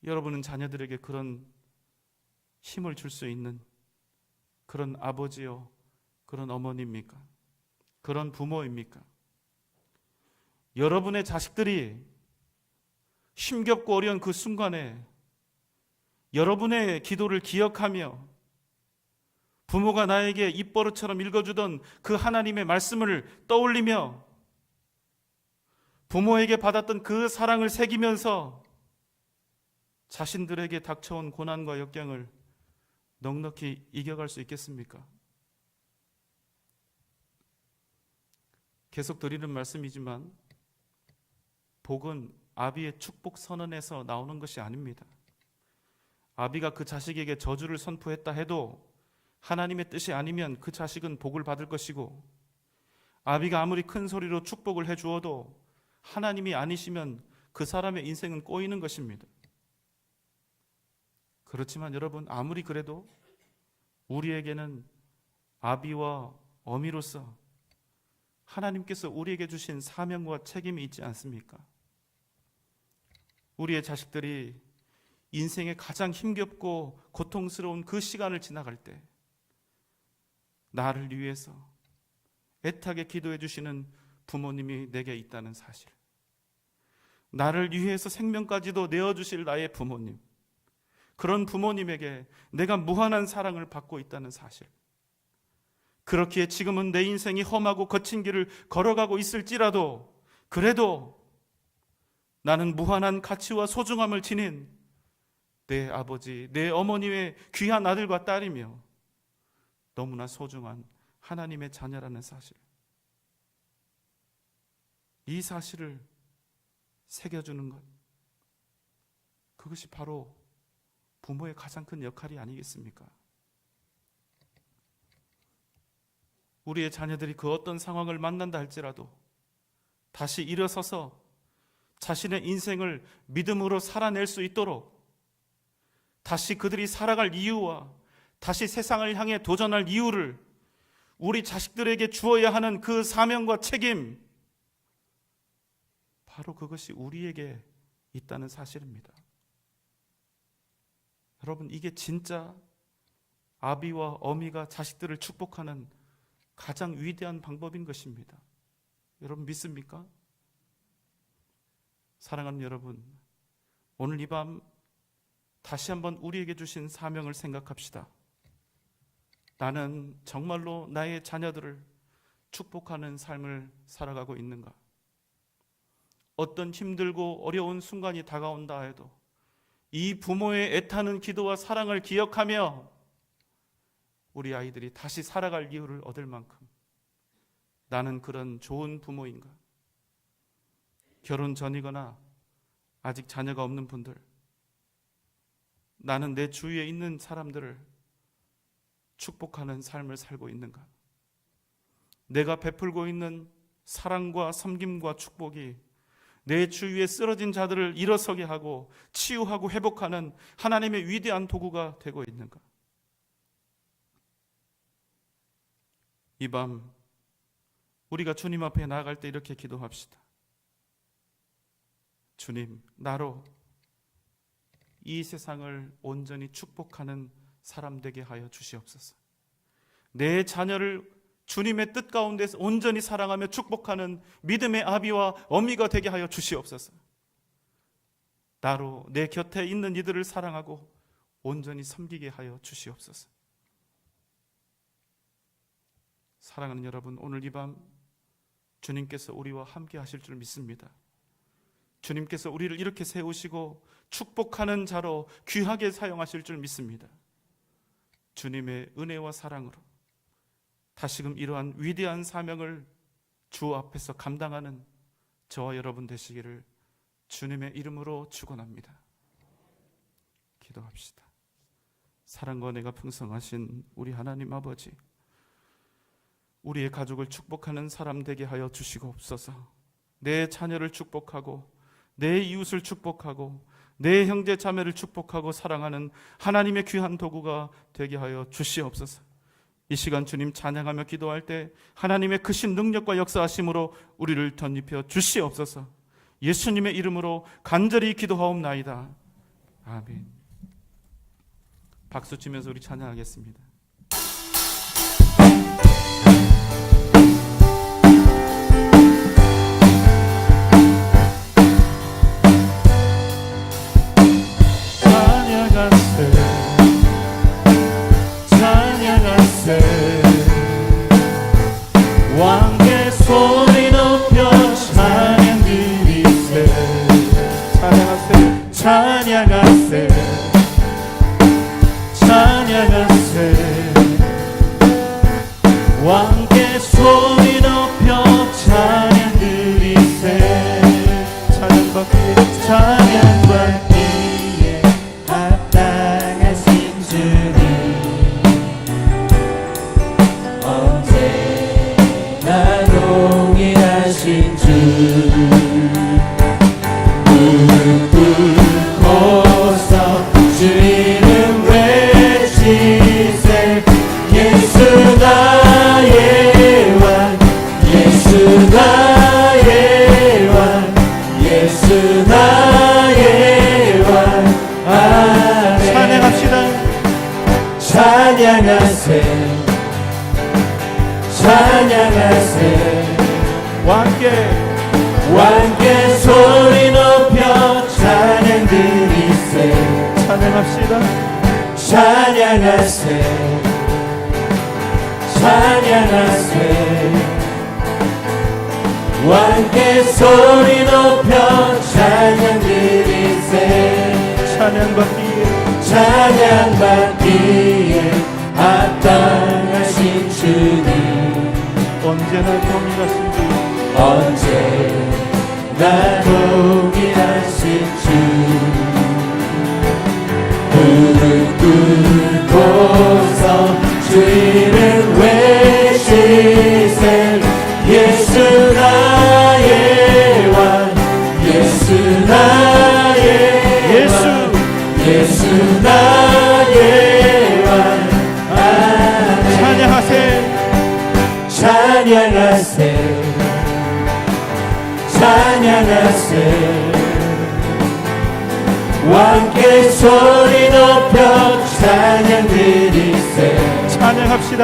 S3: 여러분은 자녀들에게 그런 힘을 줄 수 있는 그런 아버지요, 그런 어머니입니까? 그런 부모입니까? 여러분의 자식들이 힘겹고 어려운 그 순간에 여러분의 기도를 기억하며 부모가 나에게 입버릇처럼 읽어주던 그 하나님의 말씀을 떠올리며 부모에게 받았던 그 사랑을 새기면서 자신들에게 닥쳐온 고난과 역경을 넉넉히 이겨갈 수 있겠습니까? 계속 드리는 말씀이지만 복은 아비의 축복 선언에서 나오는 것이 아닙니다. 아비가 그 자식에게 저주를 선포했다 해도 하나님의 뜻이 아니면 그 자식은 복을 받을 것이고, 아비가 아무리 큰 소리로 축복을 해주어도 하나님이 아니시면 그 사람의 인생은 꼬이는 것입니다. 그렇지만 여러분, 아무리 그래도 우리에게는 아비와 어미로서 하나님께서 우리에게 주신 사명과 책임이 있지 않습니까? 우리의 자식들이 인생의 가장 힘겹고 고통스러운 그 시간을 지나갈 때 나를 위해서 애타게 기도해 주시는 부모님이 내게 있다는 사실, 나를 위해서 생명까지도 내어주실 나의 부모님, 그런 부모님에게 내가 무한한 사랑을 받고 있다는 사실, 그렇기에 지금은 내 인생이 험하고 거친 길을 걸어가고 있을지라도 그래도 나는 무한한 가치와 소중함을 지닌 내 아버지, 내 어머니의 귀한 아들과 딸이며 너무나 소중한 하나님의 자녀라는 사실, 이 사실을 새겨주는 것, 그것이 바로 부모의 가장 큰 역할이 아니겠습니까? 우리의 자녀들이 그 어떤 상황을 만난다 할지라도 다시 일어서서 자신의 인생을 믿음으로 살아낼 수 있도록, 다시 그들이 살아갈 이유와 다시 세상을 향해 도전할 이유를 우리 자식들에게 주어야 하는 그 사명과 책임, 바로 그것이 우리에게 있다는 사실입니다. 여러분, 이게 진짜 아비와 어미가 자식들을 축복하는 가장 위대한 방법인 것입니다. 여러분 믿습니까? 사랑하는 여러분, 오늘 이 밤 다시 한번 우리에게 주신 사명을 생각합시다. 나는 정말로 나의 자녀들을 축복하는 삶을 살아가고 있는가? 어떤 힘들고 어려운 순간이 다가온다 해도 이 부모의 애타는 기도와 사랑을 기억하며 우리 아이들이 다시 살아갈 이유를 얻을 만큼 나는 그런 좋은 부모인가? 결혼 전이거나 아직 자녀가 없는 분들, 나는 내 주위에 있는 사람들을 축복하는 삶을 살고 있는가? 내가 베풀고 있는 사랑과 섬김과 축복이 내 주위에 쓰러진 자들을 일어서게 하고 치유하고 회복하는 하나님의 위대한 도구가 되고 있는가? 이 밤 우리가 주님 앞에 나아갈 때 이렇게 기도합시다. 주님, 나로 이 세상을 온전히 축복하는 사람 되게 하여 주시옵소서. 내 자녀를 주님의 뜻 가운데서 온전히 사랑하며 축복하는 믿음의 아비와 어미가 되게 하여 주시옵소서. 나로 내 곁에 있는 이들을 사랑하고 온전히 섬기게 하여 주시옵소서. 사랑하는 여러분, 오늘 이 밤 주님께서 우리와 함께 하실 줄 믿습니다. 주님께서 우리를 이렇게 세우시고 축복하는 자로 귀하게 사용하실 줄 믿습니다. 주님의 은혜와 사랑으로 다시금 이러한 위대한 사명을 주 앞에서 감당하는 저와 여러분 되시기를 주님의 이름으로 축원합니다. 기도합시다. 사랑과 은혜가 풍성하신 우리 하나님 아버지, 우리의 가족을 축복하는 사람 되게 하여 주시고옵소서. 내 자녀를 축복하고 내 이웃을 축복하고 내 형제 자매를 축복하고 사랑하는 하나님의 귀한 도구가 되게 하여 주시옵소서. 이 시간 주님 찬양하며 기도할 때 하나님의 크신 능력과 역사하심으로 우리를 덧입혀 주시옵소서. 예수님의 이름으로 간절히 기도하옵나이다. 아멘. 박수 치면서 우리 찬양하겠습니다.
S2: 왕께 소리 높여 찬양 드리세. 찬양하세, 찬양하세, 찬양하세. 왕께 소리 높여 찬양 드리세. 찬양받기에 합당하신 주님, 동일하신 주, 무릎 꿇고서 주 이름 외치세. 예수 나의 왕, 예수 나의 왕, 예수 나의 왕. 아멘. 찬양합시다. 찬양하세, 찬양하세. 왕께 소리 높여 찬양 드리세. 찬양합시다. 찬양하세, 찬양하세 왕께 소리 높여 찬양 드리세 찬양받기에 합당하신 주님
S3: 언제나 동일하신 주
S2: 언제나 동일하신 주 무릎 꿇고서 주 이름 외치세 예수 나의 왕 예수 나의 예수 나의 왕
S3: 찬양하세
S2: 찬양하세 찬양하세 왕께 소리 높여 찬양 드리세
S3: 찬양합시다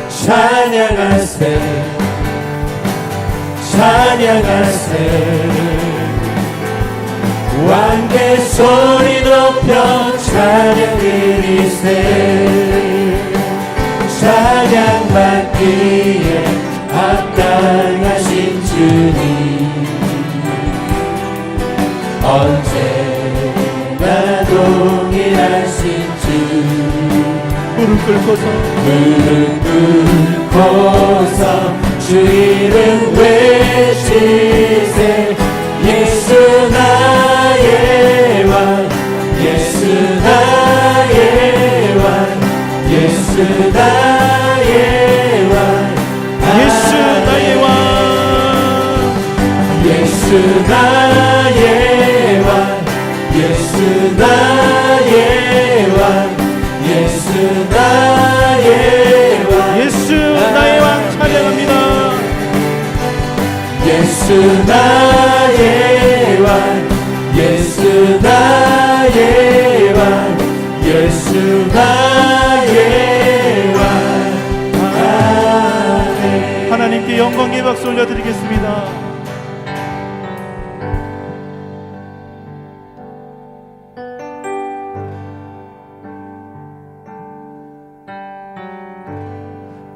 S2: 찬양하세 찬양하세 왕께 소리 높여 찬양 드리세 찬양받기에 합당하신 주님 언제나 동일하신 주
S3: 무릎
S2: 꿇고서 주 이름 외치세 예수 나의 왕 예수 나의 왕 예수 나의 왕
S3: 예수 나의 왕
S2: 예수 나의 왕 예수 나의 왕 예수 나의 왕
S3: 예수 나의 왕 찬양합니다
S2: 예수 나의 왕 예수 나의 왕 예수 나의 왕 아멘
S3: 하나님께 영광의 박수 올려드리겠습니다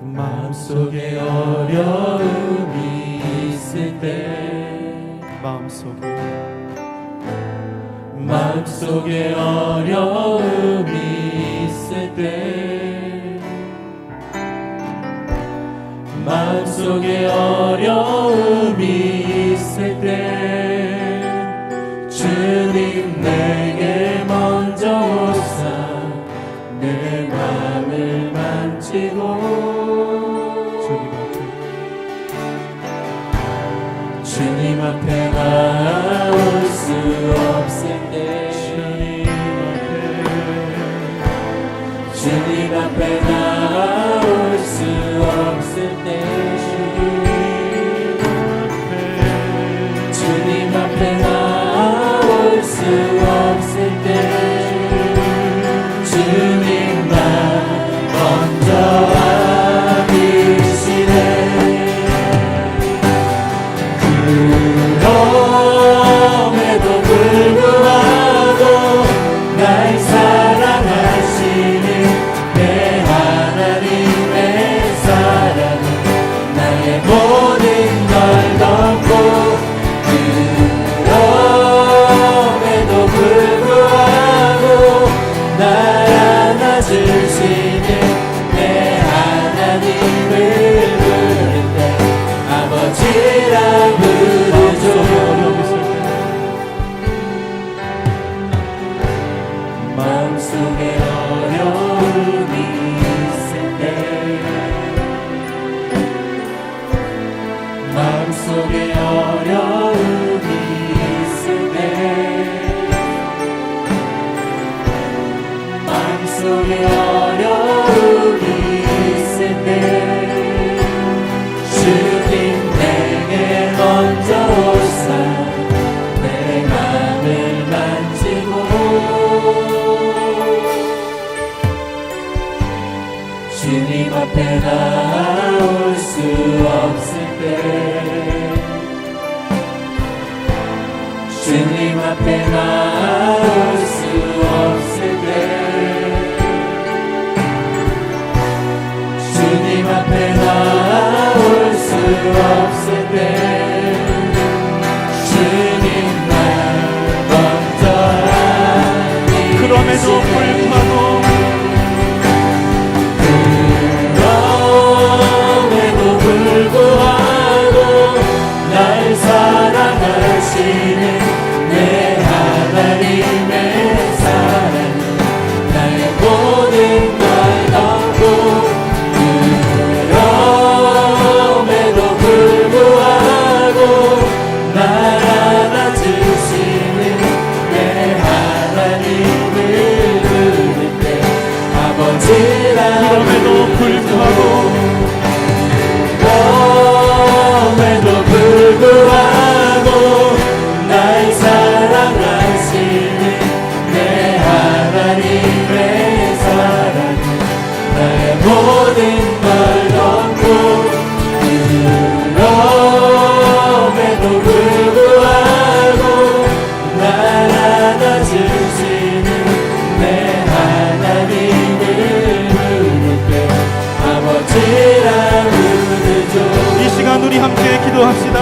S2: 마음속에 어려움이 있을 때 마음속에 어려움이 있을 때 마음속에 어려움이 있을 때 주님 내게 먼저 오사 내 마음을 만지고 주님 앞에 나올 수 없을 때 주님 앞에 나올 수 없을 때 주님 앞에 나올 수 없을 때 주님 나 먼저 아비시네 그럼에도 불구하고 날 사랑하시는 내 하나님의 사랑은 나의 모든 걸 덮고 그럼에도 불구하고 날 안아주시는 내 하나님을 부를 때 아버지라 부르죠 마음속에 어려움이 있을 때 마음속에 어려움이 있을 때 마음속에 어려움이 있을 때 주님 내게 먼저 오사 내 맘을 만지고 주님 앞에 나올 수 없을 때 주님 앞에 나올 수 없을 때 주님 없을 때 주님 날 먼저 알리시네.
S3: 그럼에도 불구하고
S2: 날 사랑하시는 내 하나님의 사랑이 나의 모든 걸 덮고 그럼에도 불구하고 날 안아주시는 내 하나님을 부를 때 아버지라
S3: 그럼에도 불구하고
S2: 그럼에도 불구하고 날 사랑하시는 내 하나님의 사랑이 나의 모든 걸 덮고 그럼에도 불구하고 날 안아주시는 내 하나님을 부를 때 아버지라 부르죠.
S3: 이 시간 우리 함께 기도합시다.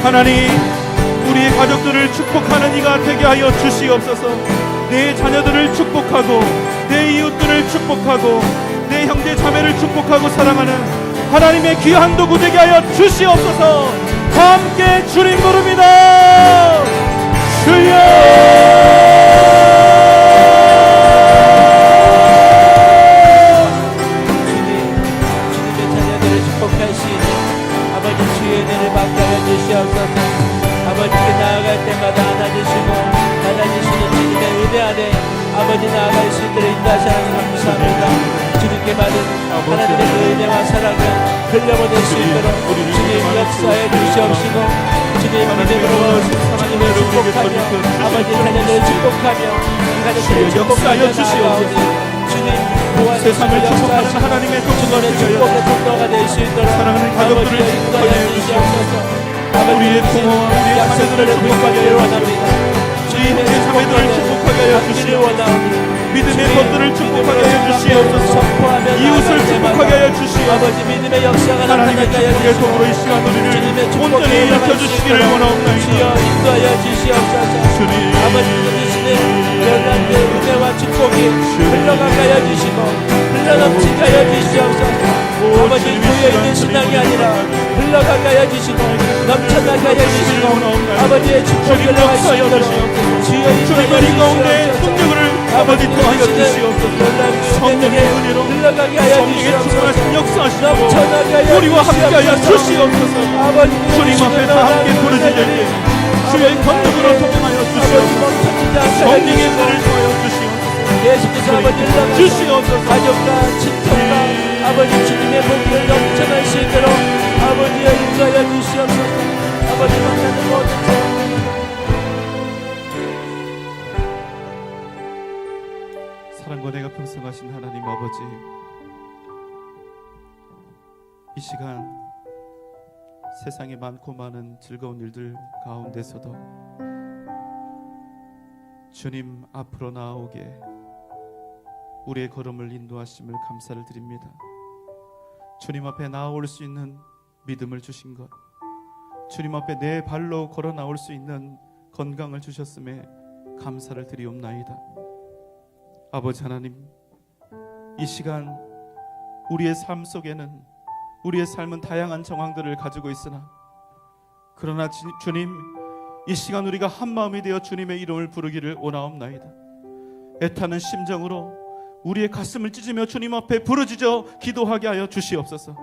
S3: 하나님, 우리의 가족들을 축복하는 이가 되게 하여 주시옵소서. 내 자녀들을 축복하고 내 이웃들을 축복하고 내 형제 자매를 축복하고 사랑하는 하나님의 귀한 도구 되게 하여 주시옵소서. 다 함께 주님 부릅니다. 주여.
S4: 아버지께 나아갈 때마다 안아주시고 받아주시는 주님의 은혜 안에 아버지 나아갈 수 있도록 인도하시는 감사합니다. 주님께 받은 하나님의 그 은혜와 사랑을 흘려보낼 수 있도록 주님 역사에 주시옵시고 주님 믿음으로 주님을 축복하며 아버지 자녀들을 축복하며 이 가족들을 축복하여 주시옵소서. 주님
S3: 세상을 축복하는 하나님의
S4: 주님의 축복의 통로가 될 수 있도록
S3: 사랑하는 가족들을 축복하여
S4: 주시옵소서.
S3: 우리의 부모와 우리의 자녀들을 축복하게 원합니다. 주의 형제 자매들을 축복하게 하여 주시옵소서. 믿음의 것들을 축복하게 하여 주시옵소서. 이웃을 축복하게 하여 주시옵소서.
S4: 아버지 믿음의 역사가
S3: 하나님의
S4: 나타나게 하여
S3: 축복의 도구로 이 시간 우리를 온전히 일으켜 주시기를 원하옵나이다.
S4: 주여 인도하여 주시옵소서.
S3: 주님,
S4: 아버지께서 주시는 열란의 은혜와 축복이 흘러가게 하여 주시고 흘러넘치게 하여 주시옵소서. 아버지 모여있는 신앙이 아니라 흘러가게 하여 주시고 넘쳐나게 하여 주시고 아버지의 축복이 흘러갈 수 있도록 주여 인도하여
S3: 주님 가운데
S4: 주시옵소서.
S3: 능력을 아버지 더하여 주시옵소서. 성령의 은혜로
S4: 흘러가게 하여
S3: 성령의 충만하신 역사하시고
S4: 넘쳐나게 하여
S3: 우리와 함께하여 주시옵소서.
S4: 아버지
S3: 주님 앞에 다 함께 부르짖을 때 주의 권능으로 동행하여 주시옵소서. 성령의 은혜를 더하여 주시옵소서.
S4: 예수께서 아버지 흘러가서
S3: 주시옵소서.
S4: 가족과 친척과 아버지 주님의 복을 넘쳐날 수 있도록 아버지여 인도하여 주시옵소서. 아버지 만나는 모든 사람
S3: 사랑과 내가 평성하신 하나님 아버지, 이 시간 세상에 많고 많은 즐거운 일들 가운데서도 주님 앞으로 나아오게 우리의 걸음을 인도하심을 감사를 드립니다. 주님 앞에 나아올 수 있는 믿음을 주신 것, 주님 앞에 내 발로 걸어 나올 수 있는 건강을 주셨음에 감사를 드리옵나이다. 아버지 하나님, 이 시간 우리의 삶 속에는 우리의 삶은 다양한 정황들을 가지고 있으나 그러나 주님, 이 시간 우리가 한 마음이 되어 주님의 이름을 부르기를 원하옵나이다. 애타는 심정으로 우리의 가슴을 찢으며 주님 앞에 부르짖어 기도하게 하여 주시옵소서.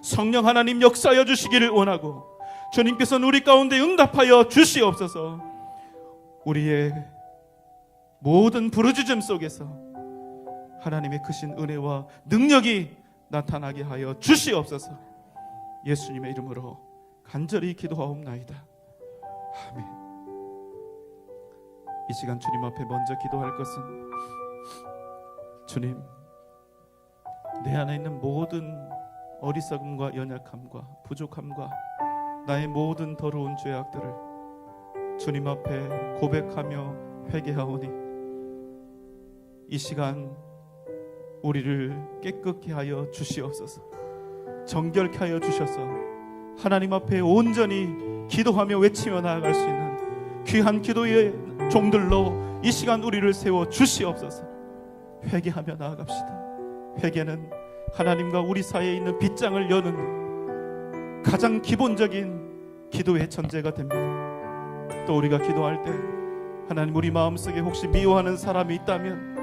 S3: 성령 하나님 역사하여 주시기를 원하고 주님께서는 우리 가운데 응답하여 주시옵소서. 우리의 모든 부르짖음 속에서 하나님의 크신 은혜와 능력이 나타나게 하여 주시옵소서. 예수님의 이름으로 간절히 기도하옵나이다. 아멘. 이 시간 주님 앞에 먼저 기도할 것은 주님, 내 안에 있는 모든 어리석음과 연약함과 부족함과 나의 모든 더러운 죄악들을 주님 앞에 고백하며 회개하오니 이 시간 우리를 깨끗게 하여 주시옵소서. 정결케 하여 주셔서 하나님 앞에 온전히 기도하며 외치며 나아갈 수 있는 귀한 기도의 종들로 이 시간 우리를 세워 주시옵소서. 회개하며 나아갑시다. 회개는 하나님과 우리 사이에 있는 빗장을 여는 가장 기본적인 기도의 전제가 됩니다. 또 우리가 기도할 때 하나님, 우리 마음속에 혹시 미워하는 사람이 있다면,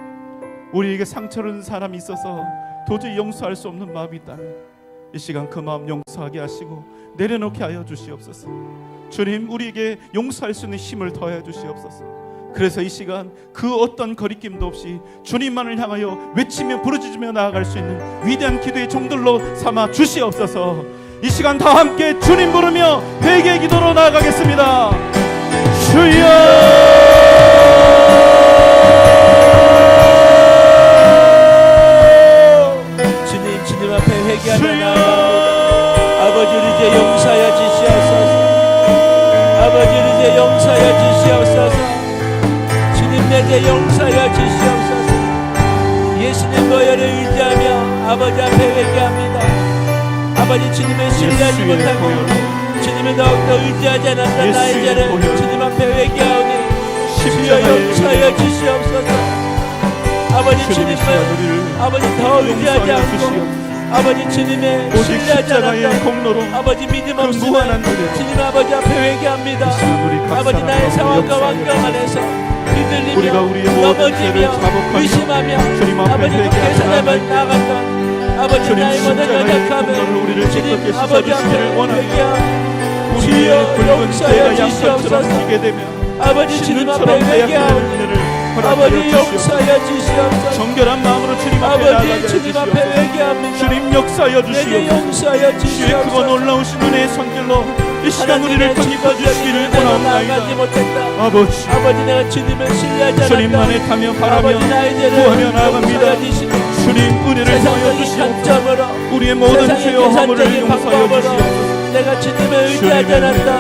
S3: 우리에게 상처를 준 사람이 있어서 도저히 용서할 수 없는 마음이 있다면 이 시간 그 마음 용서하게 하시고 내려놓게 하여 주시옵소서. 주님, 우리에게 용서할 수 있는 힘을 더하여 주시옵소서. 그래서 이 시간 그 어떤 거리낌도 없이 주님만을 향하여 외치며 부르짖으며 나아갈 수 있는 위대한 기도의 종들로 삼아 주시옵소서. 이 시간 다 함께 주님 부르며 회개의 기도로 나아가겠습니다. 주여!
S4: 주님 앞에 회개하며 나아갑니다. 아버지, 우리 이제 용서하여 주시옵소서. 아버지, 우리 이제 용서하여 주시옵소서. 주님, 내 이제 용서하여 주시옵소서. 예수님 보혈을 의지하며 아버지 앞에 회개합니다. 아버지, 주님을 신뢰하지 못하고 주님을 더욱더 의지하지 않았던 나의 죄를 주님 앞에 회개하오니 주여 용서하여 주시옵소서. 아버지, 주님을 아버지 더 의지하지 않고 아버지 주님의 신뢰하지 않았던 아버지 믿음 없음을 주님 아버지 앞에 회개합니다. 아버지, 나의 상황과 환경 안에서 흔들리며 넘어지며 의심하며 아버지 계산하며 나갔던 아버지, 나의 모든 연약함을 주님 아버지 앞에 회개하오. 주여 용서하여 주시옵소서. 아버지, 주님 앞에 회개하오니 아버지 용서하여 주시옵소서.
S3: 정결한 마음으로 주님 앞에
S4: 아버지,
S3: 나아가게
S4: 주님 앞에
S3: 주시옵소서.
S4: 회개합니다.
S3: 주님 역사하여
S4: 내게
S3: 주시옵소서.
S4: 용서하여
S3: 주의
S4: 주시옵소서.
S3: 크고 놀라우신 은혜의 손길로 이 시간 우리를 건립해 주시기를
S4: 나가지
S3: 원하옵나이다.
S4: 못했다.
S3: 아버지,
S4: 아버지, 내가 주님을 신뢰하지 않았다.
S3: 주님만을 타며 바라며
S4: 아버지, 나의 죄를
S3: 구하며 나아갑니다.
S4: 용서하여 주시고
S3: 주님, 은혜를 더하여
S4: 세상적인
S3: 주시옵소서.
S4: 관점으로
S3: 우리의 모든
S4: 세상의
S3: 죄와 허물을
S4: 계산적인
S3: 용서하여
S4: 방법으로
S3: 주시옵소서.
S4: 내가 주님을 의지하지
S3: 주님의
S4: 않았다.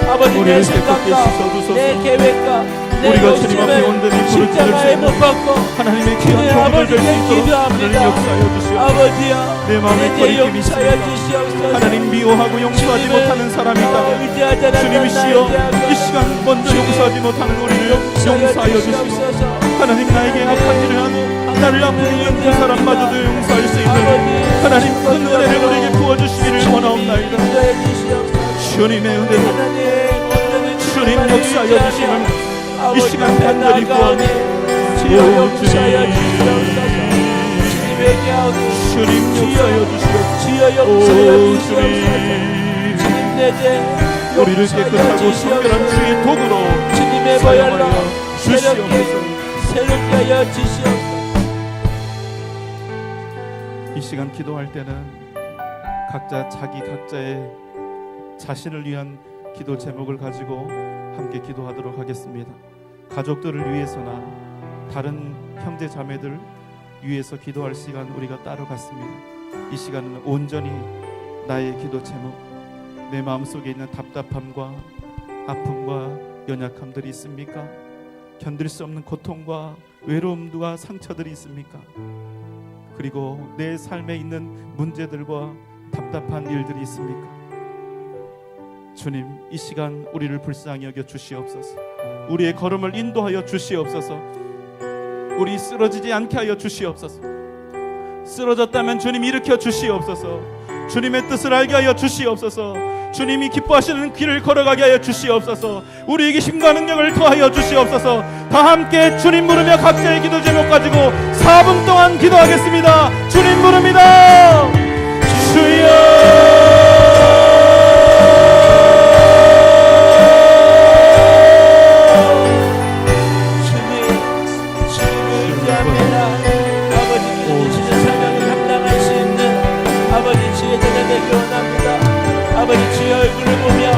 S4: 아버지, 내
S3: 우리를
S4: 생각과
S3: 깨끗게 씻어주소서.
S4: 내 계획과 내
S3: 우리가 주님 앞에
S4: 욕심을
S3: 온전히 부르짖을 수
S4: 십자가에 못
S3: 있는
S4: 박고
S3: 하나님의
S4: 주님
S3: 귀한 도움을 될 수
S4: 아버지께
S3: 있도록
S4: 기도합니다.
S3: 하나님 역사하여 주시옵소서.
S4: 아버지여,
S3: 내 마음에
S4: 내 죄
S3: 거리낌이
S4: 용서하여
S3: 있습니까?
S4: 주시옵소서.
S3: 하나님, 미워하고 용서하지
S4: 주님을
S3: 못하는 사람이 있다면
S4: 의지하지 않았던
S3: 주님이시여,
S4: 나에게
S3: 이 시간 먼저 용서하지 못하는 우리를 용서하여 주시고, 하나님, 나에게 악한 일을 하고 나를 아프게 한 그 사람마저도 용서할 수 있는 하나님 큰 은혜를 우리에게 부어주시기를 원하옵나이다. 주님의 은혜를 주님 역사하여 주시는 이 시간 간절히 구하니 주님 역사하여 주시옵소서. 오 주님, 우리를 깨끗하고 성결한 주의 도구로
S4: 주님의 보혈로
S3: 사용하여 주시옵소서.
S4: 새롭게 하여 주시옵소서.
S3: 이 시간 기도할 때는 각자 자기 각자의 자신을 위한 기도 제목을 가지고 함께 기도하도록 하겠습니다. 가족들을 위해서나 다른 형제 자매들 위해서 기도할 시간 우리가 따로 갖습니다. 이 시간은 온전히 나의 기도 제목, 내 마음속에 있는 답답함과 아픔과 연약함들이 있습니까? 견딜 수 없는 고통과 외로움과 상처들이 있습니까? 그리고 내 삶에 있는 문제들과 답답한 일들이 있습니까? 주님, 이 시간 우리를 불쌍히 여겨 주시옵소서. 우리의 걸음을 인도하여 주시옵소서. 우리 쓰러지지 않게 하여 주시옵소서. 쓰러졌다면 주님 일으켜 주시옵소서. 주님의 뜻을 알게 하여 주시옵소서. 주님이 기뻐하시는 길을 걸어가게 하여 주시옵소서. 우리에게 힘과 능력을 더하여 주시옵소서. 다 함께 주님 부르며 각자의 기도 제목 가지고 4분 동안 기도하겠습니다. 주님 부릅니다. 주여,
S4: 아버지, 주의 얼굴을 보며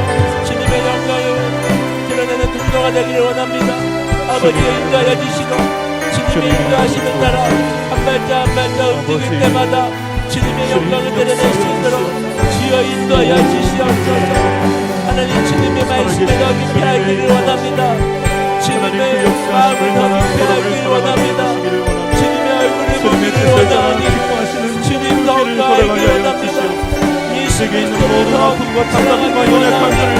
S4: 주님의 영광을 드러내는 통로가 되기를 원합니다. 아버지, 인도하여 주시고 주님이 인도하시는 나라 한 발자 한 발자 움직일 때마다 주님의 영광을 드러낼 수 있도록 주여 인도하여 주시옵소서. 하나님, 주님의 말씀에 더 깊이 알기를 원합니다. 주님의 마음을 더 깊이 알기를 원합니다. 주님의 얼굴을 보기를 원하오니 주님 더욱더 알기를 원합니다. 이
S5: 세계에 있는 모든 아픔과 답답함과 연약함들을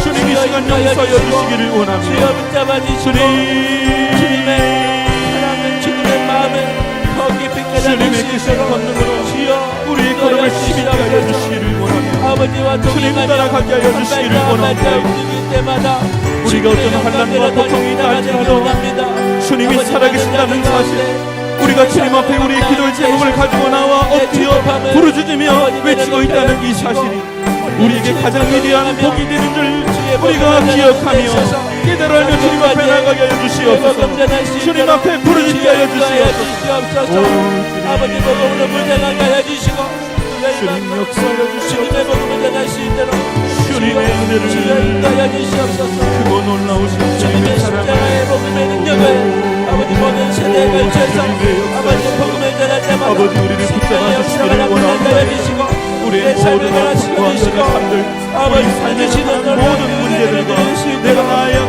S5: 주님 이 시간 용서하여 주시기를 원합니다.
S4: 주여 붙잡아 주시고 주님의 사랑은 주님의 마음을 더 깊이
S5: 주님의
S4: 깨닫는
S5: 뜻을
S4: 시간
S5: 걷는으로
S4: 주여
S5: 우리의 걸음을 힘있게 하여 주시기를 원합니다.
S4: 아버지와
S5: 주님 따라가게 하여 주시기를 원합니다.
S4: 움직일 때마다
S5: 우리가 어떤 환난과 고통이 날지라도 주님이 살아계신다는 사실, 우리가 주님 앞에 우리의 기도의 제목을 가지고 나와 엎드려 부르짖으며 외치고 있다는 이 사실이 우리에게 가장 위대한 복이 되는 줄 우리가 기억하며 깨달으며 주님 앞에 나가게 하여 주시옵소서. 주님 앞에 부르짖게 하여 주시옵소서.
S4: 아버지 복음으로 무장하게 하여 주시고
S5: 주님 역사하여 주시옵소서.
S4: 주님의 복음을 전할 수 있도록
S5: 주님의 은혜를
S4: 주여 인도하여 주시옵소서.
S5: 크고 놀라우신
S4: 주님의
S5: 주님의 사랑을
S4: 십자가의 복음의 능력을 아버지 모든 세대에 걸쳐서 아버지 복음을 전할 때마다
S5: 아버지 우리를 붙잡아 주시기를 원합니다. 우리의 모든 아픔과 연약함들, 우리 삶의 모든 문제들과 내가 나아야